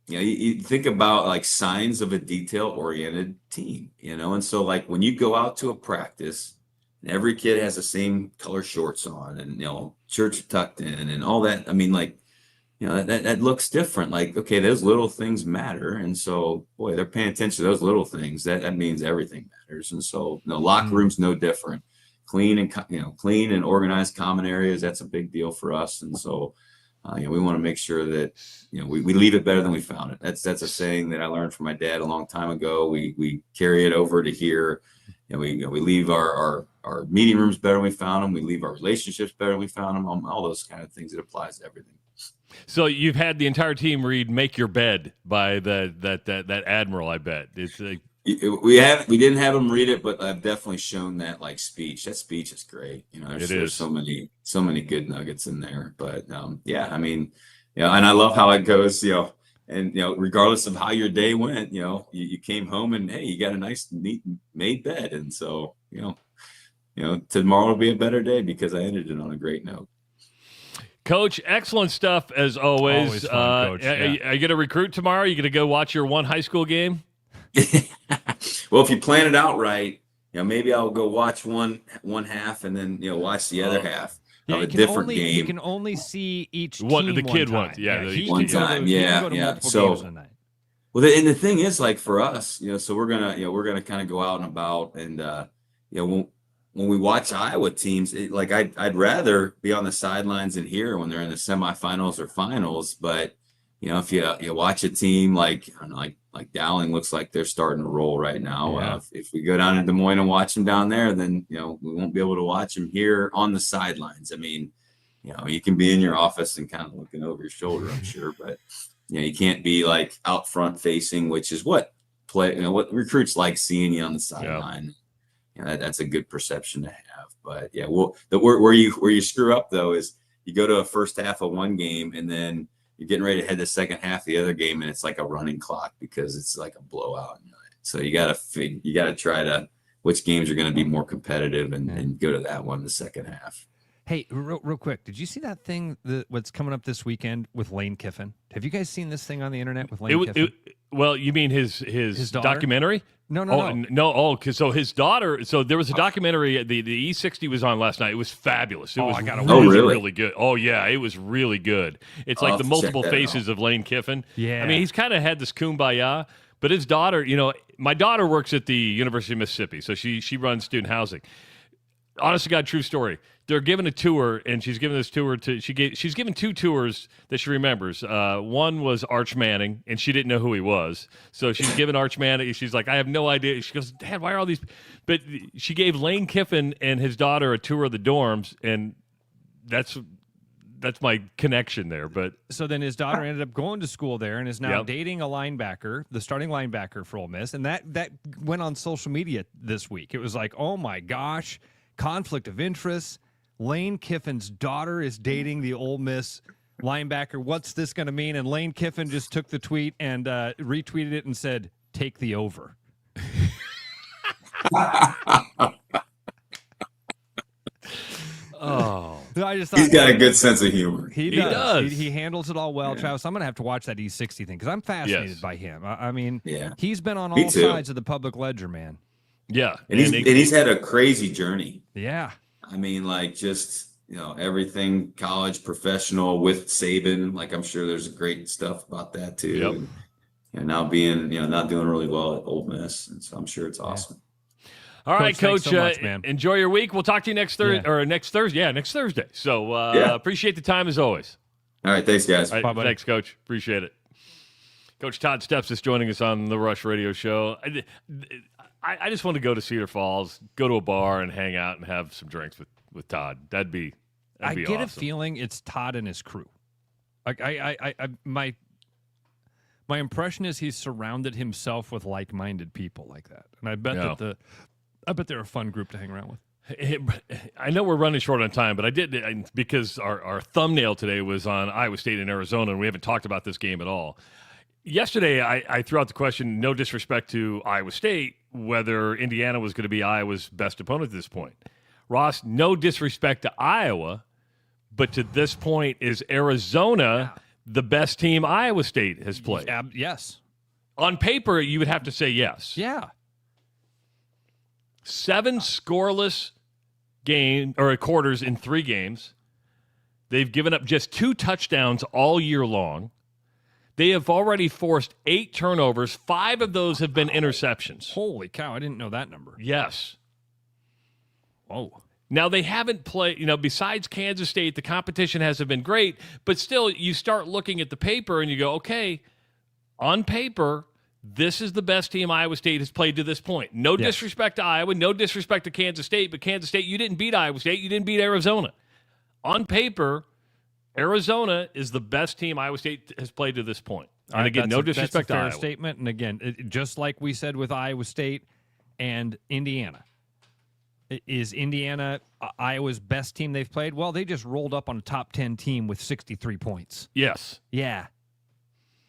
you think about like signs of a detail oriented team, and so like when you go out to a practice and every kid has the same color shorts on and, shirts tucked in and all that. That looks different. Like, okay, those little things matter. And so, boy, they're paying attention to those little things. That means everything matters. And so, locker room's no different. Clean and organized common areas. That's a big deal for us. And so, we want to make sure that, we leave it better than we found it. That's a saying that I learned from my dad a long time ago. We carry it over to here, and we leave our meeting rooms better than we found them. We leave our relationships better than we found them. All those kind of things. It applies to everything. So you've had the entire team read "Make Your Bed" by that admiral. I bet it's like, we didn't have them read it, but I've definitely shown that speech. That speech is great. There's so many good nuggets in there. But and I love how it goes. And regardless of how your day went, you came home and hey, you got a nice, neat made bed, and so tomorrow will be a better day because I ended it on a great note. Coach, excellent stuff as always. Fun, Coach. Are you going to recruit tomorrow? Are you going to go watch your one high school game? Well, if you plan it out right, maybe I'll go watch one half and then watch the other half of a different game. You can only see each team the kid once. One time. Yeah. So, well, and the thing is, like for us, so we're gonna kind of go out and about, and when we watch Iowa teams, I'd rather be on the sidelines and here when they're in the semifinals or finals. But if you watch a team like Dowling, looks like they're starting to roll right now. Yeah. If we go down to Des Moines and watch them down there, then we won't be able to watch them here on the sidelines. You can be in your office and kind of looking over your shoulder, I'm sure, but you can't be like out front facing, which is what what recruits like seeing you on the sideline. Yeah. That's a good perception to have. But yeah, where you screw up though is you go to a first half of one game and then you're getting ready to head the second half of the other game, and it's like a running clock because it's like a blowout. So you got to try to which games are going to be more competitive and go to that one in the second half. Hey, real quick, did you see that thing what's coming up this weekend with Lane Kiffin? Have you guys seen this thing on the internet with Lane Kiffin? Well, you mean his documentary? No. So his daughter. So there was a documentary. The E60 was on last night. It was fabulous. It was really good. Oh yeah, it was really good. It's like the multiple faces of Lane Kiffin. Yeah. He's kind of had this kumbaya, but his daughter. My daughter works at the University of Mississippi, so she runs student housing. honest to God, true story. They're giving a tour, and she's giving this tour to she's given 2 tours that she remembers. One was Arch Manning, and she didn't know who he was. So she's giving Arch Manning. She's like, I have no idea. She goes, Dad, why are all these? But she gave Lane Kiffin and his daughter a tour of the dorms, and that's my connection there. But so then his daughter ended up going to school there and is now dating a linebacker, the starting linebacker for Ole Miss, and that went on social media this week. It was like, oh my gosh, conflict of interest. Lane Kiffin's daughter is dating the Ole Miss linebacker. What's this going to mean? And Lane Kiffin just took the tweet and retweeted it and said, "Take the over." Oh, I just thought he's got a good sense of humor. He does. He handles it all well, Travis. I'm going to have to watch that E60 thing because I'm fascinated by him. I mean, he's been on all sides of the public ledger, man. Yeah, and he's had a crazy journey. Yeah, I mean, like just everything, college, professional with Saban. Like I'm sure there's great stuff about that too. Yep. And now being not doing really well at Ole Miss, and so I'm sure it's awesome. All right, Coach. So much, man. Enjoy your week. We'll talk to you next Thursday or next Thursday. Yeah, next Thursday. So appreciate the time as always. All right, thanks, guys. All right, thanks, Coach. Appreciate it. Coach Todd Stepsis joining us on the Rush Radio Show. I just want to go to Cedar Falls, go to a bar, and hang out and have some drinks with Todd. That'd be I get awesome. a feeling it's Todd and his crew. Like my impression is he's surrounded himself with like-minded people like that, and I bet they're a fun group to hang around with. I know we're running short on time, but because our thumbnail today was on Iowa State and Arizona, and we haven't talked about this game at all. Yesterday, I threw out the question, no disrespect to Iowa State, whether Indiana was going to be Iowa's best opponent at this point. Ross, no disrespect to Iowa, but to this point, is Arizona the best team Iowa State has played? Yes. On paper, you would have to say yes. Yeah. 7 scoreless quarters in 3 games. They've given up just 2 touchdowns all year long. They have already forced 8 turnovers. 5 of those have been interceptions. Holy cow, I didn't know that number. Yes. Whoa. Now, they haven't played, besides Kansas State, the competition hasn't been great, but still, you start looking at the paper and you go, okay, on paper, this is the best team Iowa State has played to this point. No disrespect to Iowa, no disrespect to Kansas State, but Kansas State, you didn't beat Iowa State, you didn't beat Arizona. On paper, Arizona is the best team Iowa State has played to this point. And again, no disrespect to Iowa. That's a fair statement. And again, just like we said with Iowa State and Indiana. Is Indiana Iowa's best team they've played? Well, they just rolled up on a top 10 team with 63 points. Yes. Yeah.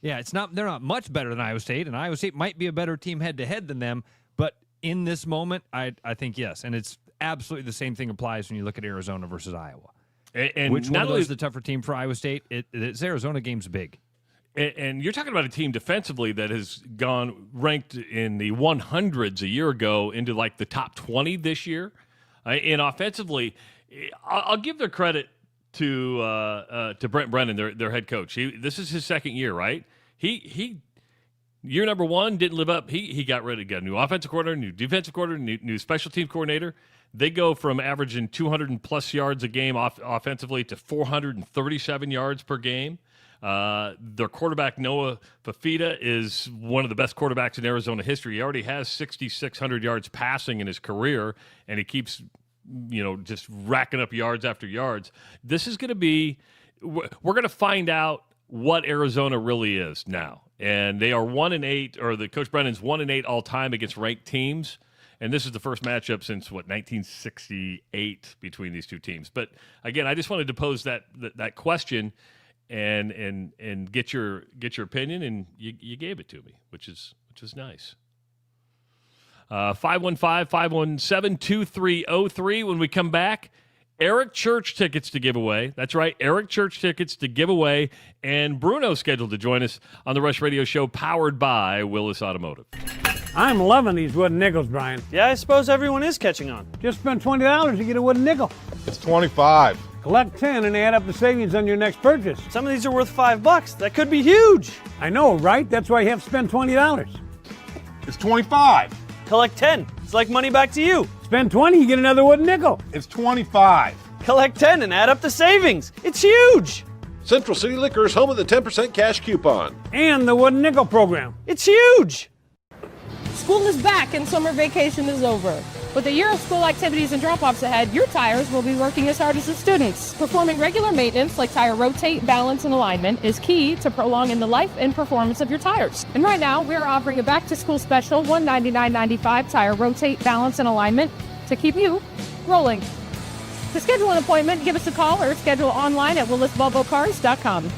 Yeah, they're not much better than Iowa State, and Iowa State might be a better team head-to-head than them, but in this moment, I think yes. And it's absolutely the same thing applies when you look at Arizona versus Iowa. And which one of those is the tougher team for Iowa State? This Arizona game's big. And you're talking about a team defensively that has gone ranked in the 100s a year ago into like the top 20 this year. And offensively, I'll give their credit to Brent Brennan, their head coach. This is his second year, right? He year number 1 didn't live up. He got a new offensive coordinator, new defensive coordinator, new special team coordinator. They go from averaging 200+ yards a game offensively to 437 yards per game. Their quarterback, Noah Fafita, is one of the best quarterbacks in Arizona history. He already has 6,600 yards passing in his career, and he keeps, just racking up yards after yards. This is going to be – we're going to find out what Arizona really is now. And they are 1-8, or the Coach Brennan's 1-8 all-time against ranked teams. And this is the first matchup since, 1968 between these two teams. But, again, I just wanted to pose that question – and get your opinion, and you gave it to me, which is nice. 515-517-2303. When we come back, Eric Church tickets to give away. That's right, Eric Church tickets to give away, and Bruno scheduled to join us on the Rush Radio Show, powered by Willis Automotive. I'm loving these wooden nickels, Brian. Yeah, I suppose everyone is catching on. Just spend $20 to get a wooden nickel. It's $25. Collect 10 and add up the savings on your next purchase. Some of these are worth $5. That could be huge. I know, right? That's why you have to spend $20. It's $25. Collect 10. like money back to you. Spend 20, you get another wooden nickel. It's 25. Collect 10 and add up the savings. It's huge. Central City Liquors, home of the 10% cash coupon. And the wooden nickel program. It's huge. School is back and summer vacation is over. With a year of school activities and drop-offs ahead, your tires will be working as hard as the students. Performing regular maintenance like tire rotate, balance, and alignment is key to prolonging the life and performance of your tires. And right now, we're offering a back-to-school special $199.95 tire rotate, balance, and alignment to keep you rolling. To schedule an appointment, give us a call or schedule online at willisvolvocars.com.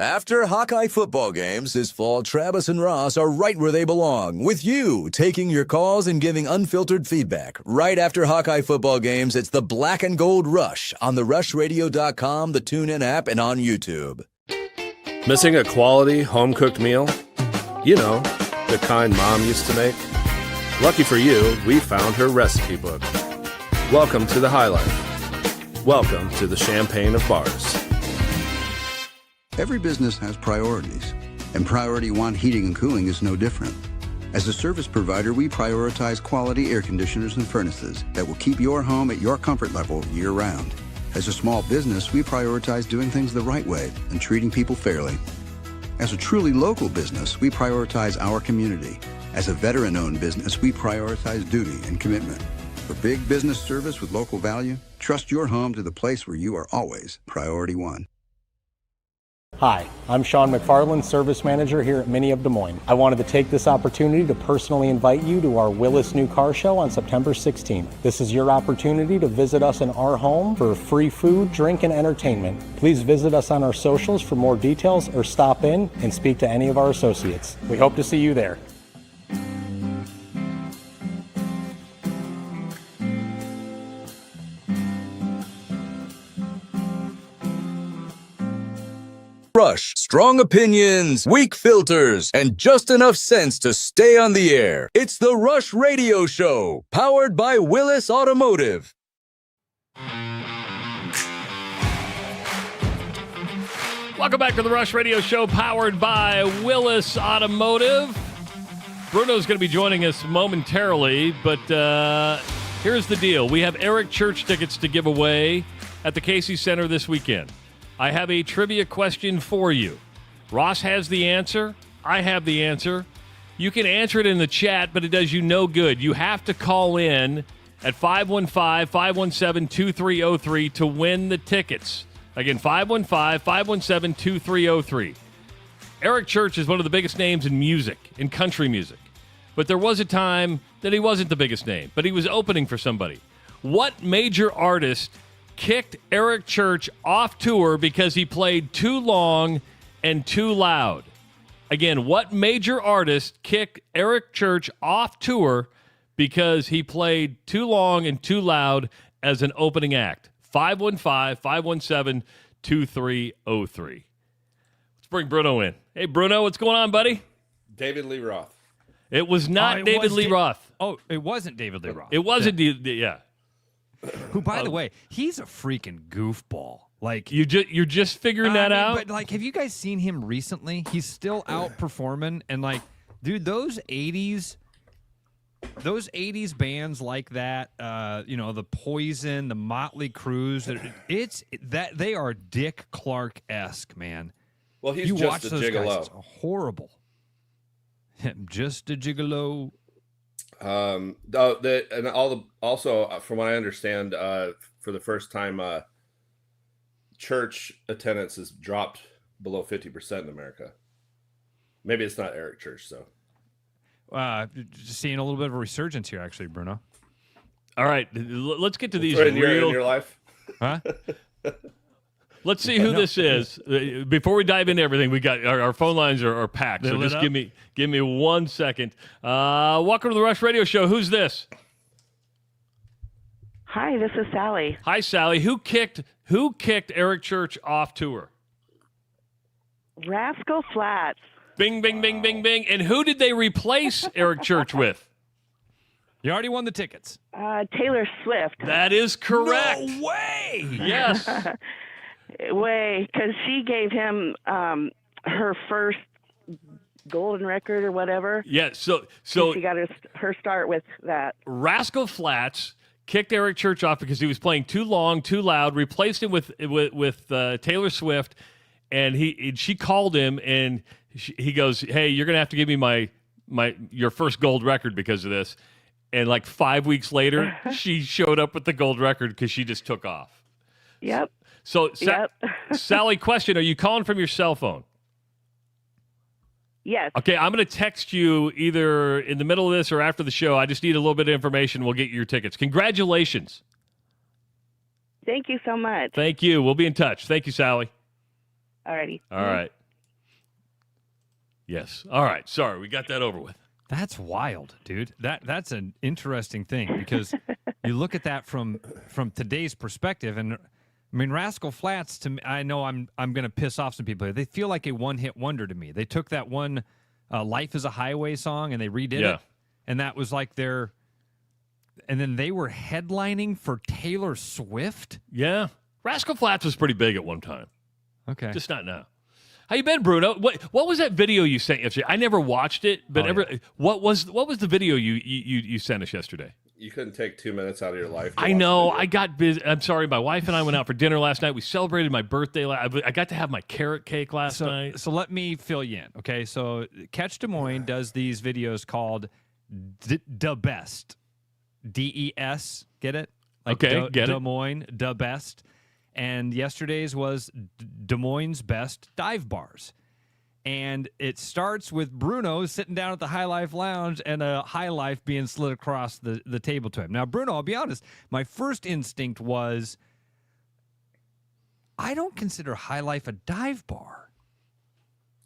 After Hawkeye football games this fall, Travis and Ross are right where they belong, with you taking your calls and giving unfiltered feedback. Right after Hawkeye football games, it's the Black and Gold Rush on the rushradio.com, the TuneIn app, and on YouTube. Missing a quality home-cooked meal? You know, the kind Mom used to make? Lucky for you, we found her recipe book. Welcome to the High Life. Welcome to the Champagne of Bars. Every business has priorities, and Priority One Heating and Cooling is no different. As a service provider, we prioritize quality air conditioners and furnaces that will keep your home at your comfort level year-round. As a small business, we prioritize doing things the right way and treating people fairly. As a truly local business, we prioritize our community. As a veteran-owned business, we prioritize duty and commitment. For big business service with local value, trust your home to the place where you are always Priority One. Hi, I'm Sean McFarland, Service Manager here at Mini of Des Moines. I wanted to take this opportunity to personally invite you to our Willis New Car Show on September 16th. This is your opportunity to visit us in our home for free food, drink, and entertainment. Please visit us on our socials for more details or stop in and speak to any of our associates. We hope to see you there. Rush, strong opinions, weak filters, and just enough sense to stay on the air. It's the Rush Radio Show, powered by Willis Automotive. Welcome back to the Rush Radio Show, powered by Willis Automotive. Bruno's going to be joining us momentarily, but here's the deal. We have Eric Church tickets to give away at the Casey Center this weekend. I have a trivia question for you. Ross has the answer. I have the answer. You can answer it in the chat, but it does you no good. You have to call in at 515-517-2303 to win the tickets. Again, 515-517-2303. Eric Church is one of the biggest names in music, in country music. But there was a time that he wasn't the biggest name, but he was opening for somebody. What major artist kicked Eric Church off tour because he played too long and too loud? Again, what major artist kicked Eric Church off tour because he played too long and too loud as an opening act? 515-517-2303. Let's bring Bruno in. Hey, Bruno, what's going on, buddy? David Lee Roth. It was not David Lee Roth. It wasn't David Lee Roth. It wasn't, yeah. Who, by the way, he's a freaking goofball. Like you're just figuring that out. But like, have you guys seen him recently? He's still out performing, and like, dude, those '80s bands like that, the Poison, the Motley Crues, it's that they are Dick Clark-esque, man. Well, he's you just watch a those gigolo. Guys, it's horrible. Just a gigolo. Also, from what I understand, for the first time, church attendance has dropped below 50% in America. Maybe it's not Eric Church, though. Just seeing a little bit of a resurgence here, actually, Bruno. All right, let's get to these in real. your life, huh? Let's see who this is. Before we dive into everything, we got our phone lines are packed. So just give me 1 second. Welcome to the Rush Radio Show. Who's this? Hi, this is Sally. Hi, Sally. Who kicked Eric Church off tour? Rascal Flatts. Bing, bing, bing, bing, bing. And who did they replace Eric Church with? You already won the tickets. Taylor Swift. That is correct. No way. Yes. Because she gave him her first golden record or whatever. Yeah, so she got her start with that. Rascal Flatts kicked Eric Church off because he was playing too long, too loud, replaced him with Taylor Swift, and she called him, and he goes, "Hey, you're going to have to give me your first gold record because of this." And like 5 weeks later, she showed up with the gold record because she just took off. Yep. So, Sally, question, are you calling from your cell phone? Yes. Okay, I'm going to text you either in the middle of this or after the show. I just need a little bit of information. We'll get you your tickets. Congratulations. Thank you so much. Thank you. We'll be in touch. Thank you, Sally. Alrighty. All right. Yes. All right. Sorry, we got that over with. That's wild, dude. That's an interesting thing because you look at that from today's perspective, and I mean, Rascal Flatts, to me, I know I'm going to piss off some people here. They feel like a one-hit wonder to me. They took that one Life is a Highway song and they redid it, and that was like and then they were headlining for Taylor Swift? Yeah. Rascal Flatts was pretty big at one time. Okay. Just not now. How you been, Bruno? What was that video you sent yesterday? I never watched it, but what was the video you sent us yesterday? You couldn't take 2 minutes out of your life. I know. I got busy. I'm sorry. My wife and I went out for dinner last night. We celebrated my birthday. I got to have my carrot cake last night. So let me fill you in, okay? So Catch Des Moines does these videos called The Best. DES. Get it? Okay, get it. Des Moines, The Best. And yesterday's was Des Moines' best dive bars. And it starts with Bruno sitting down at the High Life Lounge and a High Life being slid across the table to him. Now, Bruno, I'll be honest, my first instinct was, I don't consider High Life a dive bar.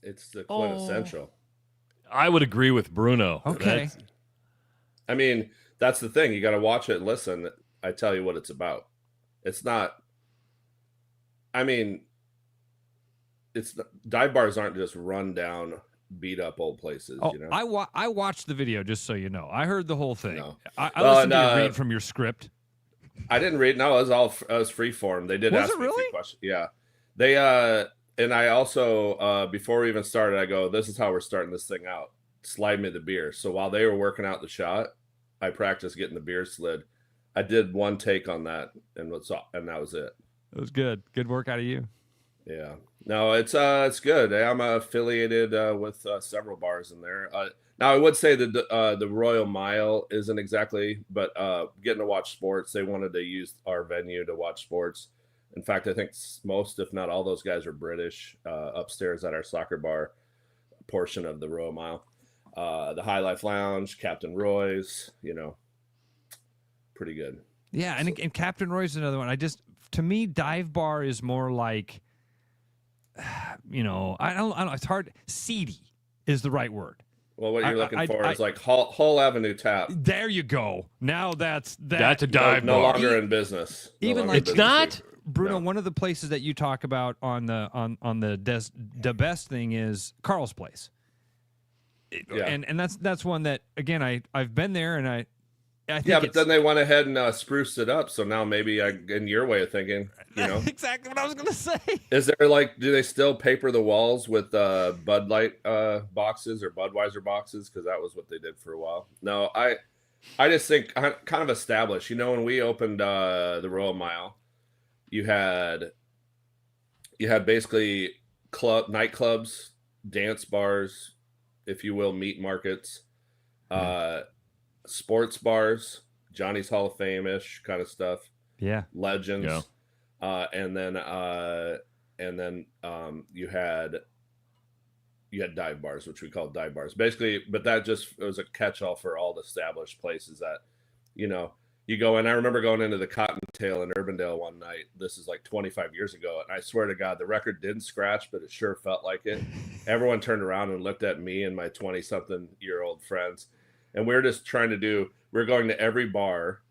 It's the quintessential. I would agree with Bruno. Okay. I mean, that's the thing. You got to watch it and listen. I tell you what it's about. It's not. I mean, dive bars aren't just run down, beat up old places. Oh, you know? I watched the video, just so you know. I heard the whole thing. No. I listened to you read from your script. I didn't read. No, it was free form. They did ask me a few questions. Yeah, they and I also before we even started, I go, "This is how we're starting this thing out. Slide me the beer." So while they were working out the shot, I practiced getting the beer slid. I did one take on that, and that was it. It was good. Good work out of you. Yeah. No, it's good. I'm affiliated with several bars in there. Now, I would say that the Royal Mile isn't exactly, but getting to watch sports, they wanted to use our venue to watch sports. In fact, I think most, if not all, those guys are British upstairs at our soccer bar portion of the Royal Mile. The High Life Lounge, Captain Roy's, pretty good. Yeah, and Captain Roy's another one. To me, dive bar is more like, I don't. It's hard. Seedy is the right word. Well, what you're looking for is like Hull Avenue Tap. There you go. Now that's a dive bar. No longer in business. Even like it's not. Bruno, one of the places that you talk about on the best thing is Carl's Place. Yeah. And that's one that, again, I've been there, and I think but then they went ahead and spruced it up. So now maybe in your way of thinking, That's exactly what I was going to say. Is there do they still paper the walls with Bud Light boxes or Budweiser boxes? Because that was what they did for a while. No, I just think kind of established. When we opened the Royal Mile, you had basically nightclubs, dance bars, if you will, meat markets, sports bars, Johnny's Hall of Fame-ish kind of stuff. Yeah. Legends. Yeah. And then you had dive bars, which we call dive bars. Basically, but that just was a catch-all for all the established places that, you go in. I remember going into the Cottontail in Urbandale one night. This is like 25 years ago. And I swear to God, the record didn't scratch, but it sure felt like it. Everyone turned around and looked at me and my 20-something-year-old friends. And we were just we're going to every bar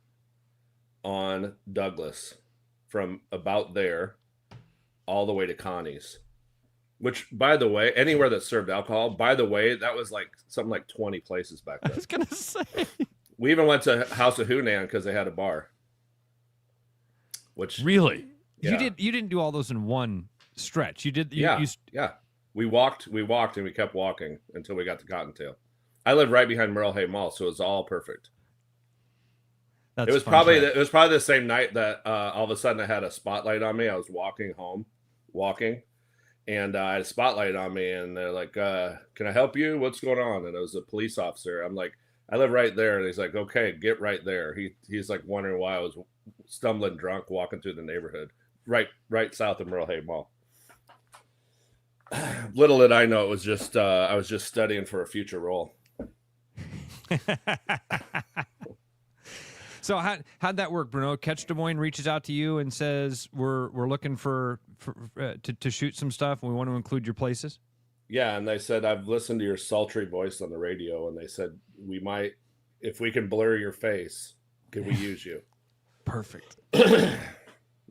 on Douglas from about there all the way to Connie's. Which, by the way, anywhere that served alcohol, by the way, that was like something like 20 places back then. I was going to say. We even went to House of Hunan because they had a bar. Which really, yeah. You didn't do all those in one stretch. You did. Yeah. We walked, and we kept walking until we got to Cottontail. I live right behind Merle Hay Mall, so it was all perfect. It was probably the same night that all of a sudden I had a spotlight on me. I was walking home, and I had a spotlight on me, and they're like, "Can I help you? What's going on?" And it was a police officer. I'm like, "I live right there," and he's like, "Okay, get right there." He's like wondering why I was stumbling drunk walking through the neighborhood, right south of Merle Hay Mall. Little did I know it was just I was just studying for a future role. So how'd that work, Bruno? Catch Des Moines reaches out to you and says, we're looking to shoot some stuff, and we want to include your places? Yeah, and they said, I've listened to your sultry voice on the radio, and they said, we might, if we can blur your face, can we use you? Perfect.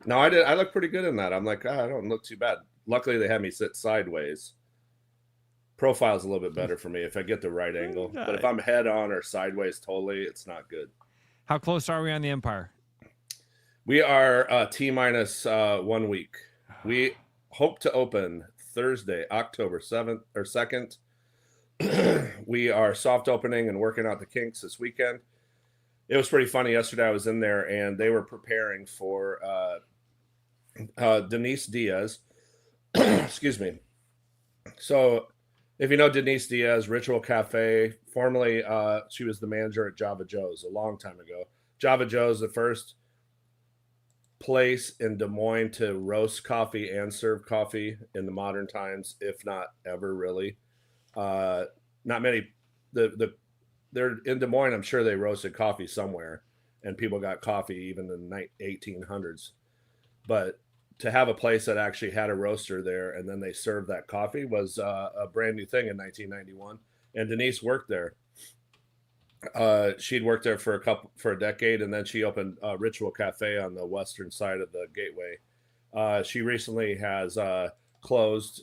No, I did. I look pretty good in that. I'm like, I don't look too bad. Luckily, they had me sit sideways. Profile's a little bit better for me if I get the right angle. But if I'm head on or sideways totally, it's not good. How close are we on the Empire? We are T-minus 1 week. We hope to open Thursday, October 7th or 2nd. We are soft opening and working out the kinks this weekend. It was pretty funny. Yesterday I was in there and they were preparing for Denise Diaz. Excuse me. So if you know Denise Diaz, Ritual Cafe, formerly she was the manager at Java Joe's a long time ago. Java Joe's, the first place in Des Moines to roast coffee and serve coffee in the modern times, if not ever, really. Not many. They're in Des Moines. I'm sure they roasted coffee somewhere, and people got coffee even in the 1800s. But to have a place that actually had a roaster there and then they served that coffee was a brand new thing in 1991. And Denise worked there. She'd worked there for a decade, and then she opened Ritual Cafe on the western side of the Gateway. She recently has closed,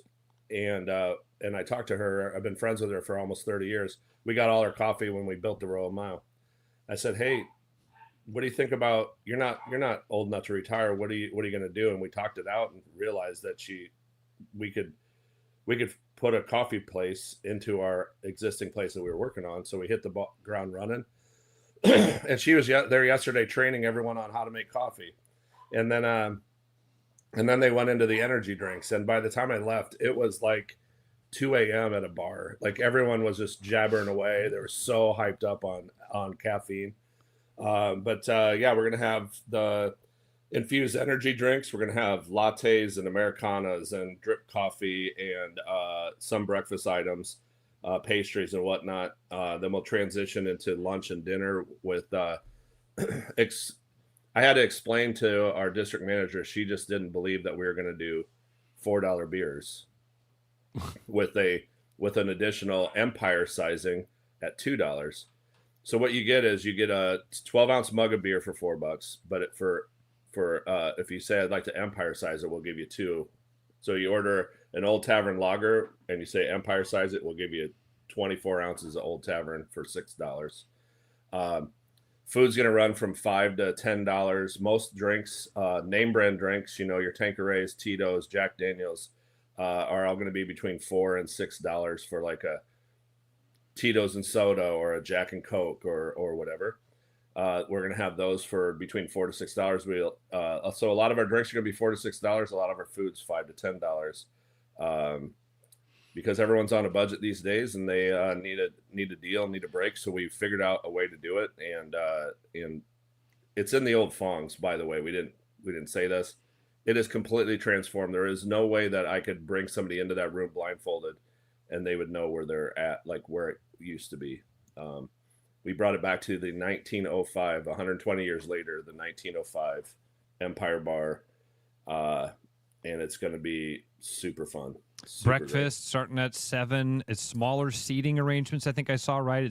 and I talked to her. I've been friends with her for almost 30 years. We got all her coffee when we built the Royal Mile. I said, "Hey, what do you think about, you're not old enough to retire. What are you going to do?" And we talked it out and realized that we could put a coffee place into our existing place that we were working on. So we hit the ground running. And she was there yesterday training everyone on how to make coffee. And then they went into the energy drinks. And by the time I left, it was like 2 a.m. at a bar. Like everyone was just jabbering away. They were so hyped up on caffeine. Yeah, we're going to have the infused energy drinks. We're going to have lattes and Americanas and drip coffee and some breakfast items, pastries and whatnot. Then we'll transition into lunch and dinner with I had to explain to our district manager, she just didn't believe that we were going to do $4 beers with an additional Empire sizing at $2. So what you get is you get a 12-ounce mug of beer for $4, but if you say I'd like to Empire size it, we'll give you 2. So you order an Old Tavern lager and you say Empire size it, we'll give you 24 ounces of Old Tavern for $6. Food's going to run from $5 to $10. Most drinks, name brand drinks, your Tanquerays, Tito's, Jack Daniels, are all going to be between $4 and $6 for like a Tito's and soda or a Jack and Coke or whatever. We're going to have those for between $4 to $6. So a lot of our drinks are going to be $4 to $6. A lot of our food's $5 to $10. Because everyone's on a budget these days and they need a deal, need a break. So we figured out a way to do it. And it's in the old Fongs, by the way. We didn't say this. It is completely transformed. There is no way that I could bring somebody into that room blindfolded and they would know where they're at, like where it used to be. We brought it back to the 1905, 120 years later, the 1905 Empire Bar, and it's going to be super fun. Breakfast starting at 7. It's smaller seating arrangements. I think I saw right.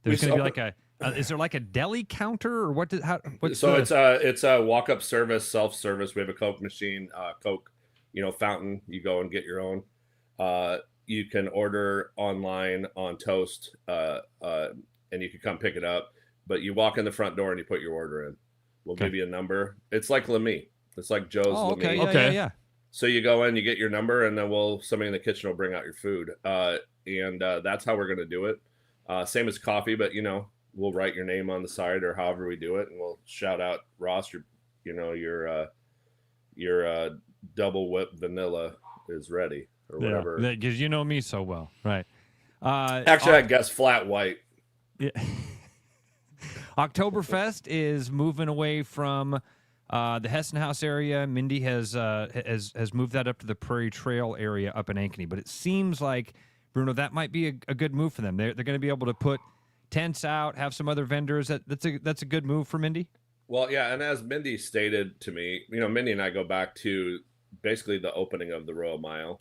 There's going to be like a. Is there like a deli counter or what? It's a walk-up service, self-service. We have a Coke machine, Coke, fountain. You go and get your own. You can order online on Toast, and you can come pick it up. But you walk in the front door and you put your order in. We'll give you a number. It's like Lamy. It's like Joe's Lamy. Yeah. So you go in, you get your number, and then somebody in the kitchen will bring out your food. And that's how we're going to do it. Same as coffee, but we'll write your name on the side or however we do it, and we'll shout out, Ross, your double whip vanilla is ready or whatever. Because you know me so well, right? Actually, I guess flat white. Yeah. Oktoberfest is moving away from the Hessen House area. Mindy has moved that up to the Prairie Trail area up in Ankeny, but it seems like, Bruno, that might be a good move for them. They're going to be able to put tents out, have some other vendors. That's a good move for Mindy. Well, yeah, and as Mindy stated to me, Mindy and I go back to basically the opening of the Royal Mile.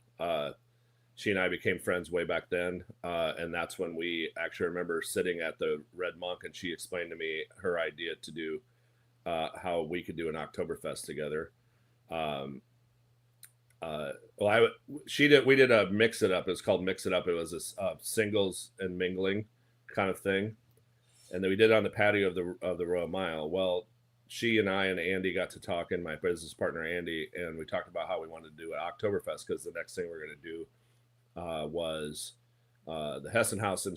She and I became friends way back then, and that's when we actually remember sitting at the Red Monk, and she explained to me her idea to do how we could do an Oktoberfest together. We did a Mix It Up. It was called Mix It Up. It was a singles and mingling kind of thing, and then we did it on the patio of the Royal Mile. Well, she and I and Andy got to talk, and my business partner Andy, and we talked about how we wanted to do an Oktoberfest, because the next thing we're going to do was the Hessen House, and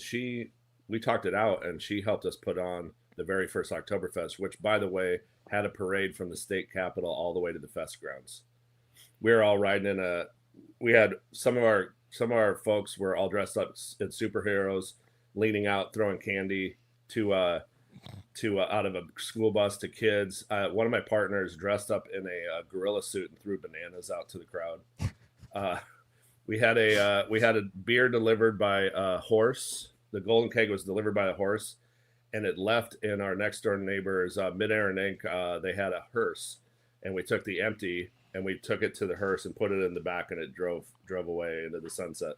we talked it out, and she helped us put on the very first Oktoberfest, which, by the way, had a parade from the state capitol all the way to the fest grounds. We were all riding we had some of our folks were all dressed up in superheroes, leaning out, throwing candy to out of a school bus to kids. One of my partners dressed up in a gorilla suit and threw bananas out to the crowd. We had a beer delivered by a horse. The golden keg was delivered by a horse, and it left in our next door neighbors, Mid-Air and Inc. They had a hearse, and we took the empty and we took it to the hearse and put it in the back, and it drove away into the sunset.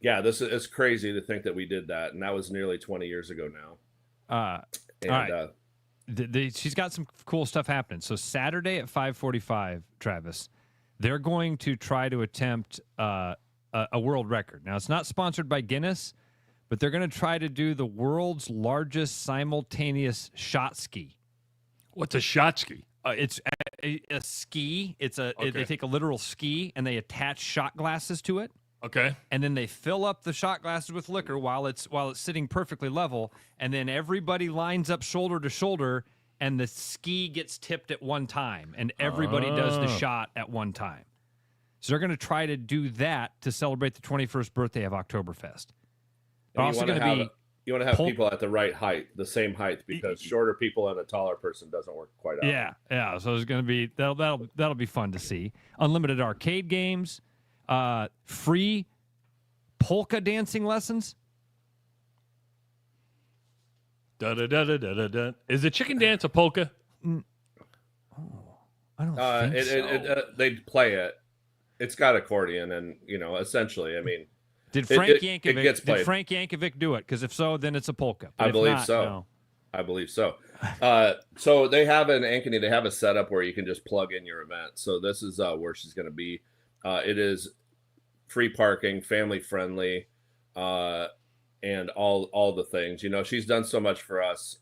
Yeah, it's crazy to think that we did that, and that was nearly 20 years ago now. All right. She's got some cool stuff happening. So Saturday at 5:45, Travis, they're going to try to attempt a world record. Now, it's not sponsored by Guinness, but they're going to try to do the world's largest simultaneous shot ski. What's a shot ski? It's a ski. They take a literal ski and they attach shot glasses to it. Okay. And then they fill up the shot glasses with liquor while it's sitting perfectly level, and then everybody lines up shoulder to shoulder, and the ski gets tipped at one time, and everybody does the shot at one time. So they're going to try to do that to celebrate the 21st birthday of Oktoberfest. They're also going to be you want to have people at the right height, the same height, because shorter people and a taller person doesn't work quite out. Yeah. So it's going to be that'll be fun to see. Unlimited arcade games, free polka dancing lessons. Da da da da da da. Is the chicken dance a polka? I don't think so. They play it. It's got accordion, and essentially, I mean. Did Frank Yankovic do it? Because if so, then it's a polka. But I believe not, so. No. I believe so. So they have in Ankeny, they have a setup where you can just plug in your event. So this is where she's going to be. It is free parking, family friendly, and all the things. She's done so much for us.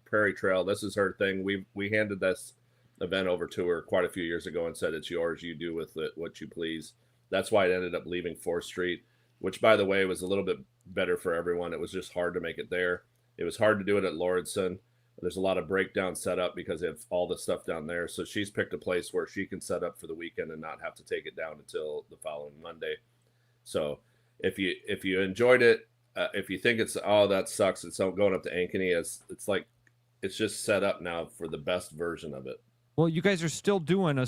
Prairie Trail, this is her thing. We handed this event over to her quite a few years ago and said, it's yours. You do with it what you please. That's why it ended up leaving 4th Street. Which, by the way, was a little bit better for everyone. It was just hard to make it there. It was hard to do it at Lauridsen. There's a lot of breakdown set up because they have all the stuff down there. So she's picked a place where she can set up for the weekend and not have to take it down until the following Monday. So if you enjoyed it, if you think that sucks, it's going up to Ankeny, it's just set up now for the best version of it. Well, you guys are still doing a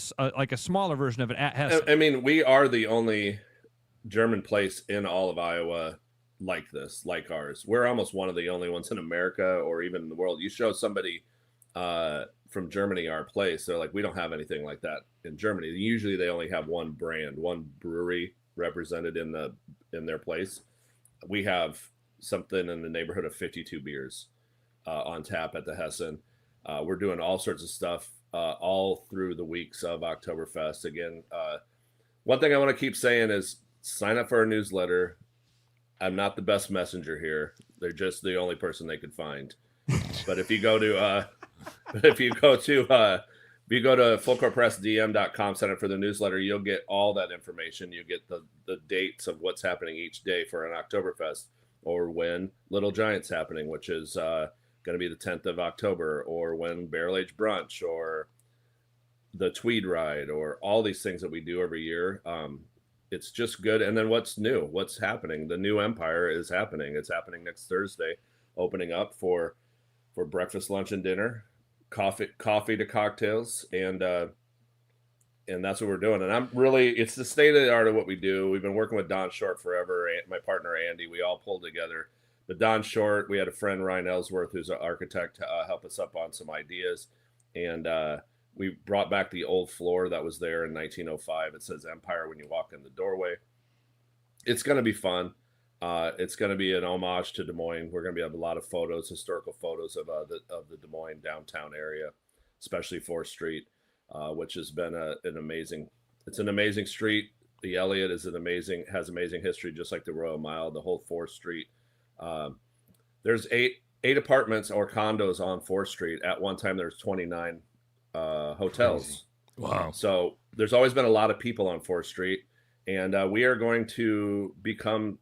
smaller version of it at Hessen. I mean, we are the only German place in all of Iowa like this, like ours. We're almost one of the only ones in America or even in the world. You show somebody from Germany our place, they're like, we don't have anything like that in Germany. Usually they only have one brand, one brewery represented in their place. We have something in the neighborhood of 52 beers on tap at the Hessen. We're doing all sorts of stuff all through the weeks of Oktoberfest. Again, one thing I want to keep saying is sign up for our newsletter. I'm not the best messenger here. They're just the only person they could find. But if you go to fullcourtpressdm.com, sign up for the newsletter, you'll get all that information. You get the dates of what's happening each day for an Oktoberfest, or when Little Giant's happening, which is going to be the 10th of October, or when Barrel Age Brunch, or the Tweed Ride, or all these things that we do every year. It's just good. And then what's new? What's happening? The new Empire is happening. It's happening next Thursday, opening up for breakfast, lunch, and dinner, coffee to cocktails, and that's what we're doing. And it's the state of the art of what we do. We've been working with Don Short forever. My partner Andy, we all pulled together. But Don Short, we had a friend Ryan Ellsworth, who's an architect, help us up on some ideas, and we brought back the old floor that was there in 1905. It says Empire when you walk in the doorway. It's going to be fun. It's going to be an homage to Des Moines. We're going to have a lot of photos, historical photos of the Des Moines downtown area, especially 4th Street, which has been an amazing street. The Elliott has amazing history, just like the Royal Mile, the whole 4th Street. There's eight apartments or condos on 4th Street. At one time, there's 29 hotels. Wow. So there's always been a lot of people on 4th Street, and we are going to become,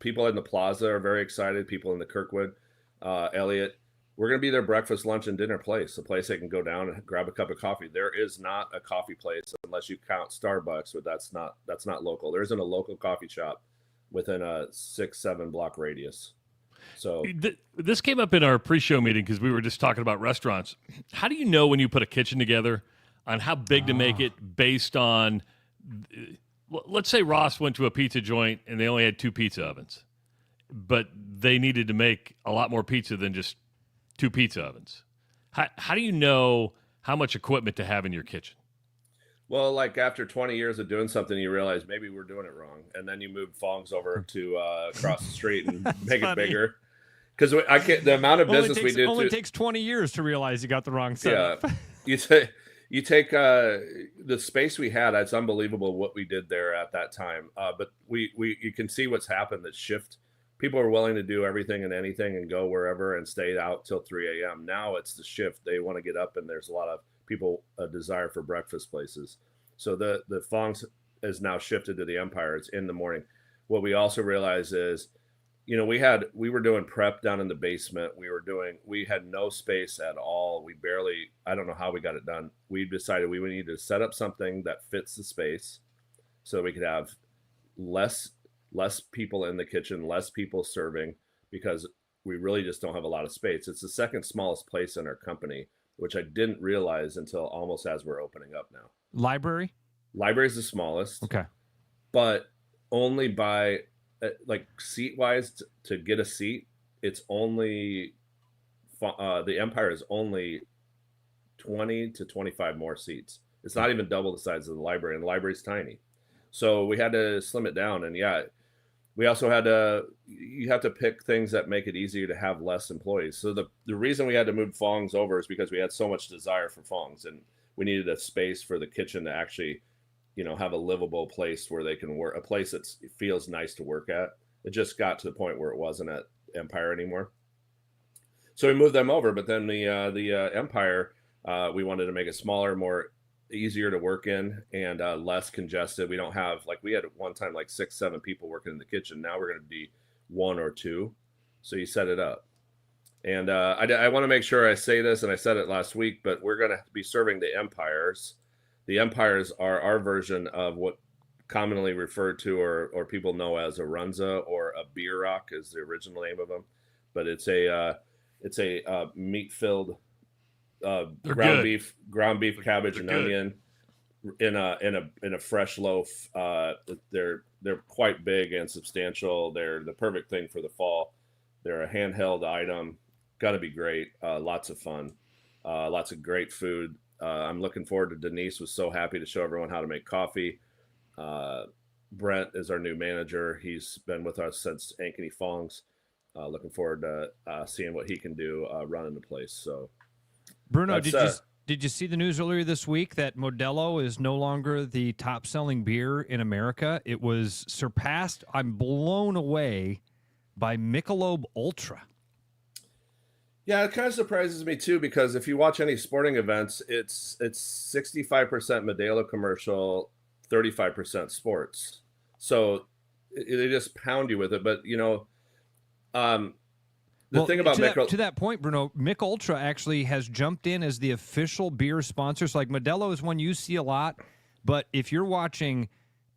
people in the plaza are very excited, people in the Kirkwood, Elliott. We're going to be their breakfast, lunch, and dinner place, a place they can go down and grab a cup of coffee. There is not a coffee place unless you count Starbucks, but that's not local. There isn't a local coffee shop within a 6-7 block radius. So this came up in our pre-show meeting because we were just talking about restaurants. How do you know when you put a kitchen together on how big to make it based on, let's say Ross went to a pizza joint and they only had 2 pizza ovens, but they needed to make a lot more pizza than just 2 pizza ovens. How do you know how much equipment to have in your kitchen? Well, like after 20 years of doing something, you realize maybe we're doing it wrong. And then you move Fongs over to across the street and make it bigger. Because the amount of business we do. Only takes 20 years to realize you got the wrong setup. Yeah. You take the space we had. It's unbelievable what we did there at that time. But you can see what's happened. That shift. People are willing to do everything and anything and go wherever and stay out till 3 a.m. Now it's the shift. They want to get up, and there's a lot of people a desire for breakfast places. So the Fongs is now shifted to the Empire. It's in the morning. What we also realize is, we were doing prep down in the basement. We had no space at all. I don't know how we got it done. We decided we would need to set up something that fits the space so we could have less people in the kitchen, less people serving, because we really just don't have a lot of space. It's the second smallest place in our company, which I didn't realize until almost as we're opening up now. Library? Library's the smallest. Okay. But only by, seat-wise, to get a seat, it's only, the Empire is only 20 to 25 more seats. It's not even double the size of the library, and the library's tiny. So we had to slim it down, and we also you have to pick things that make it easier to have less employees. So the reason we had to move Fongs over is because we had so much desire for Fongs, and we needed a space for the kitchen to actually, have a livable place where they can work, a place that feels nice to work at. It just got to the point where it wasn't at Empire anymore. So we moved them over, but then the Empire, we wanted to make it smaller, more easier to work in, and less congested. We don't have, we had at one time 6-7 people working in the kitchen. Now we're going to be 1 or 2. So you set it up. And I want to make sure I say this, and I said it last week, but we're going to be serving the Empires. The Empires are our version of what commonly referred to or people know as a Runza or a beer rock is the original name of them. But it's a meat-filled ground beef, cabbage, and onion. in a fresh loaf. They're quite big and substantial. They're the perfect thing for the fall. They're a handheld item. Got to be great. Lots of fun. Lots of great food. I'm looking forward to Denise. Was so happy to show everyone how to make coffee. Brent is our new manager. He's been with us since Ankeny Fongs. Looking forward to seeing what he can do running the place. So, Bruno, did you see the news earlier this week that Modelo is no longer the top-selling beer in America? It was surpassed. I'm blown away by Michelob Ultra. Yeah, it kind of surprises me too, because if you watch any sporting events, it's 65% Modelo commercial, 35% sports. So they just pound you with it. But the thing about to that point, Bruno, Mich Ultra actually has jumped in as the official beer sponsor. So like Modelo is one you see a lot, but if you're watching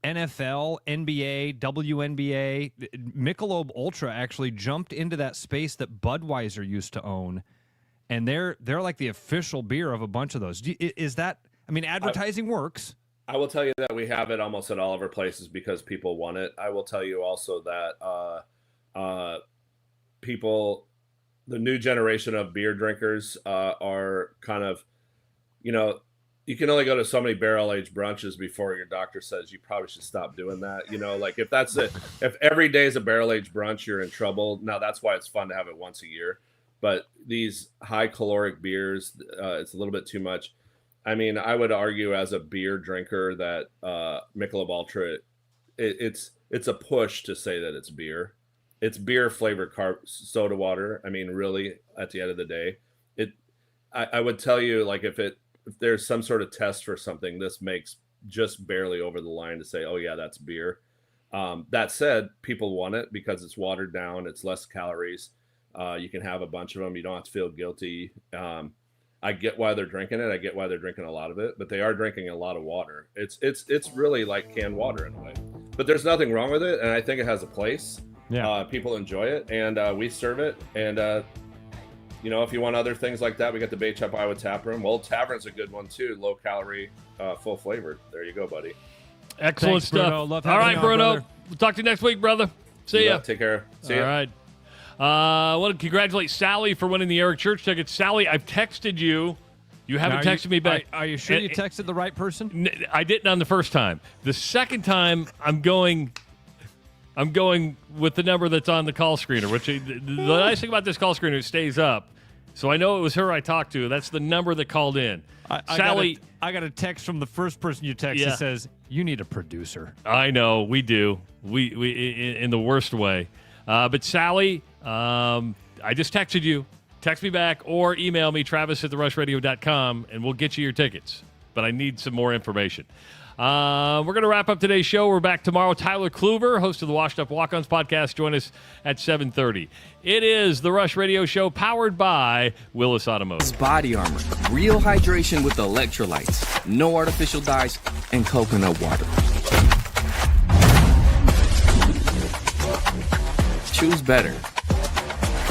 NFL, NBA, WNBA, Michelob Ultra actually jumped into that space that Budweiser used to own, and they're like the official beer of a bunch of those. Is that? I mean, advertising works. I will tell you that we have it almost at all of our places because people want it. I will tell you also that people, the new generation of beer drinkers are kind of, you can only go to so many barrel-aged brunches before your doctor says you probably should stop doing that. Like if every day is a barrel-aged brunch, you're in trouble. Now, that's why it's fun to have it once a year. But these high-caloric beers, it's a little bit too much. I mean, I would argue as a beer drinker that Michelob Ultra, it's a push to say that it's beer. It's beer-flavored soda water. I mean, really, at the end of the day, I would tell you, like, if there's some sort of test for something, this makes just barely over the line to say, oh, yeah, that's beer. That said, people want it because it's watered down. It's less calories. You can have a bunch of them. You don't have to feel guilty. I get why they're drinking it. I get why they're drinking a lot of it, but they are drinking a lot of water. It's really like canned water in a way. But there's nothing wrong with it, and I think it has a place. Yeah. People enjoy it, and we serve it. And if you want other things like that, we got the Bay Chop Iowa Tap Room. Old Tavern's a good one too. Low calorie, full flavored. There you go, buddy. Excellent Thanks, stuff. Bruno. Love All having right, you on, Bruno. brother. We'll talk to you next week, brother. See ya. Take care. See ya. All right. I want to congratulate Sally for winning the Eric Church tickets. Sally, I've texted you. You haven't texted me back. Are you sure you texted the right person? I didn't on the first time. The second time, I'm going with the number that's on the call screener, which the nice thing about this call screener, it stays up. So I know it was her I talked to. That's the number that called in. Sally. I got a text from the first person you text that says, you need a producer. I know, we do. We in the worst way. But Sally, I just texted you. Text me back or email me, travis@therushladio.com, and we'll get you your tickets. But I need some more information. We're going to wrap up today's show. We're back tomorrow. Tyler Kluver, host of the Washed Up Walk-Ons podcast, join us at 7:30. It is the Rush Radio Show powered by Willis Automotive. Body Armor. Real hydration with electrolytes. No artificial dyes and coconut water. Choose better.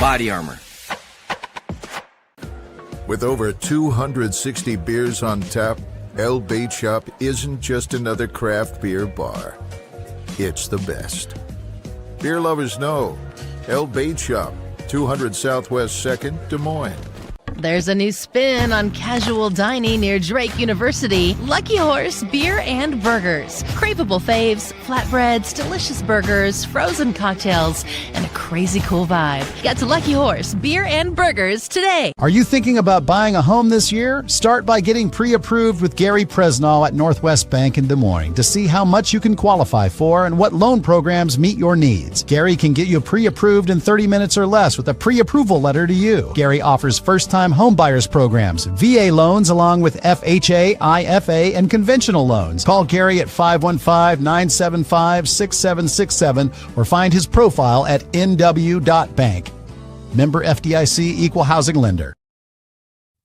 Body Armor. With over 260 beers on tap, El Bait Shop isn't just another craft beer bar. It's the best. Beer lovers know. El Bait Shop, 200 Southwest 2nd, Des Moines. There's a new spin on casual dining near Drake University. Lucky Horse Beer and Burgers. Craveable faves, flatbreads, delicious burgers, frozen cocktails, and a crazy cool vibe. Get to Lucky Horse Beer and Burgers today. Are you thinking about buying a home this year? Start by getting pre-approved with Gary Presnall at Northwest Bank in Des Moines to see how much you can qualify for and what loan programs meet your needs. Gary can get you pre-approved in 30 minutes or less with a pre-approval letter to you. Gary offers first-time home buyers programs, VA loans along with FHA, IFA, and conventional loans. Call Gary at 515-975-6767 or find his profile at nw.bank. Member FDIC Equal Housing Lender.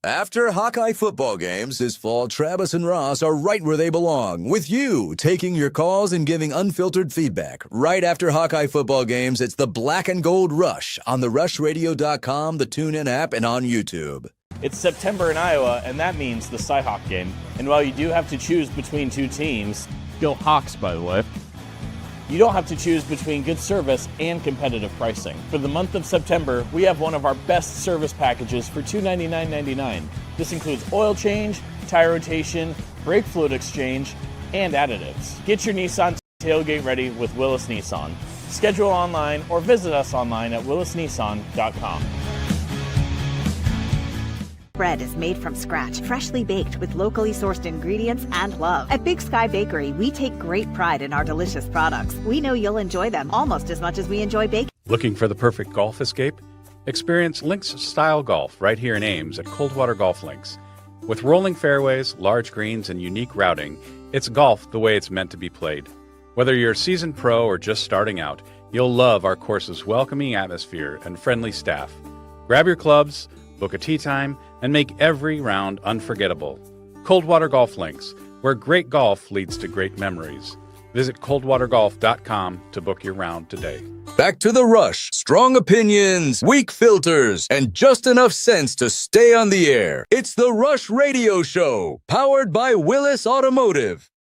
After Hawkeye football games this fall, Travis and Ross are right where they belong, with you, taking your calls and giving unfiltered feedback. Right after Hawkeye football games, it's the Black and Gold Rush on the rushradio.com, the TuneIn app, and on YouTube. It's September in Iowa, and that means the Cyhawk game. And while you do have to choose between two teams, Go Hawks, by the way, you don't have to choose between good service and competitive pricing. For the month of September, we have one of our best service packages for $299.99. This includes oil change, tire rotation, brake fluid exchange, and additives. Get your Nissan tailgate ready with Willis Nissan. Schedule online or visit us online at willisnissan.com. Bread is made from scratch, freshly baked with locally sourced ingredients and love. At Big Sky Bakery, we take great pride in our delicious products. We know you'll enjoy them almost as much as we enjoy baking. Looking for the perfect golf escape? Experience Links-style golf right here in Ames at Coldwater Golf Links. With rolling fairways, large greens, and unique routing, it's golf the way it's meant to be played. Whether you're a seasoned pro or just starting out, you'll love our course's welcoming atmosphere and friendly staff. Grab your clubs, book a tee time, and make every round unforgettable. Coldwater Golf Links, where great golf leads to great memories. Visit coldwatergolf.com to book your round today. Back to the Rush. Strong opinions, weak filters, and just enough sense to stay on the air. It's the Rush Radio Show, powered by Willis Automotive.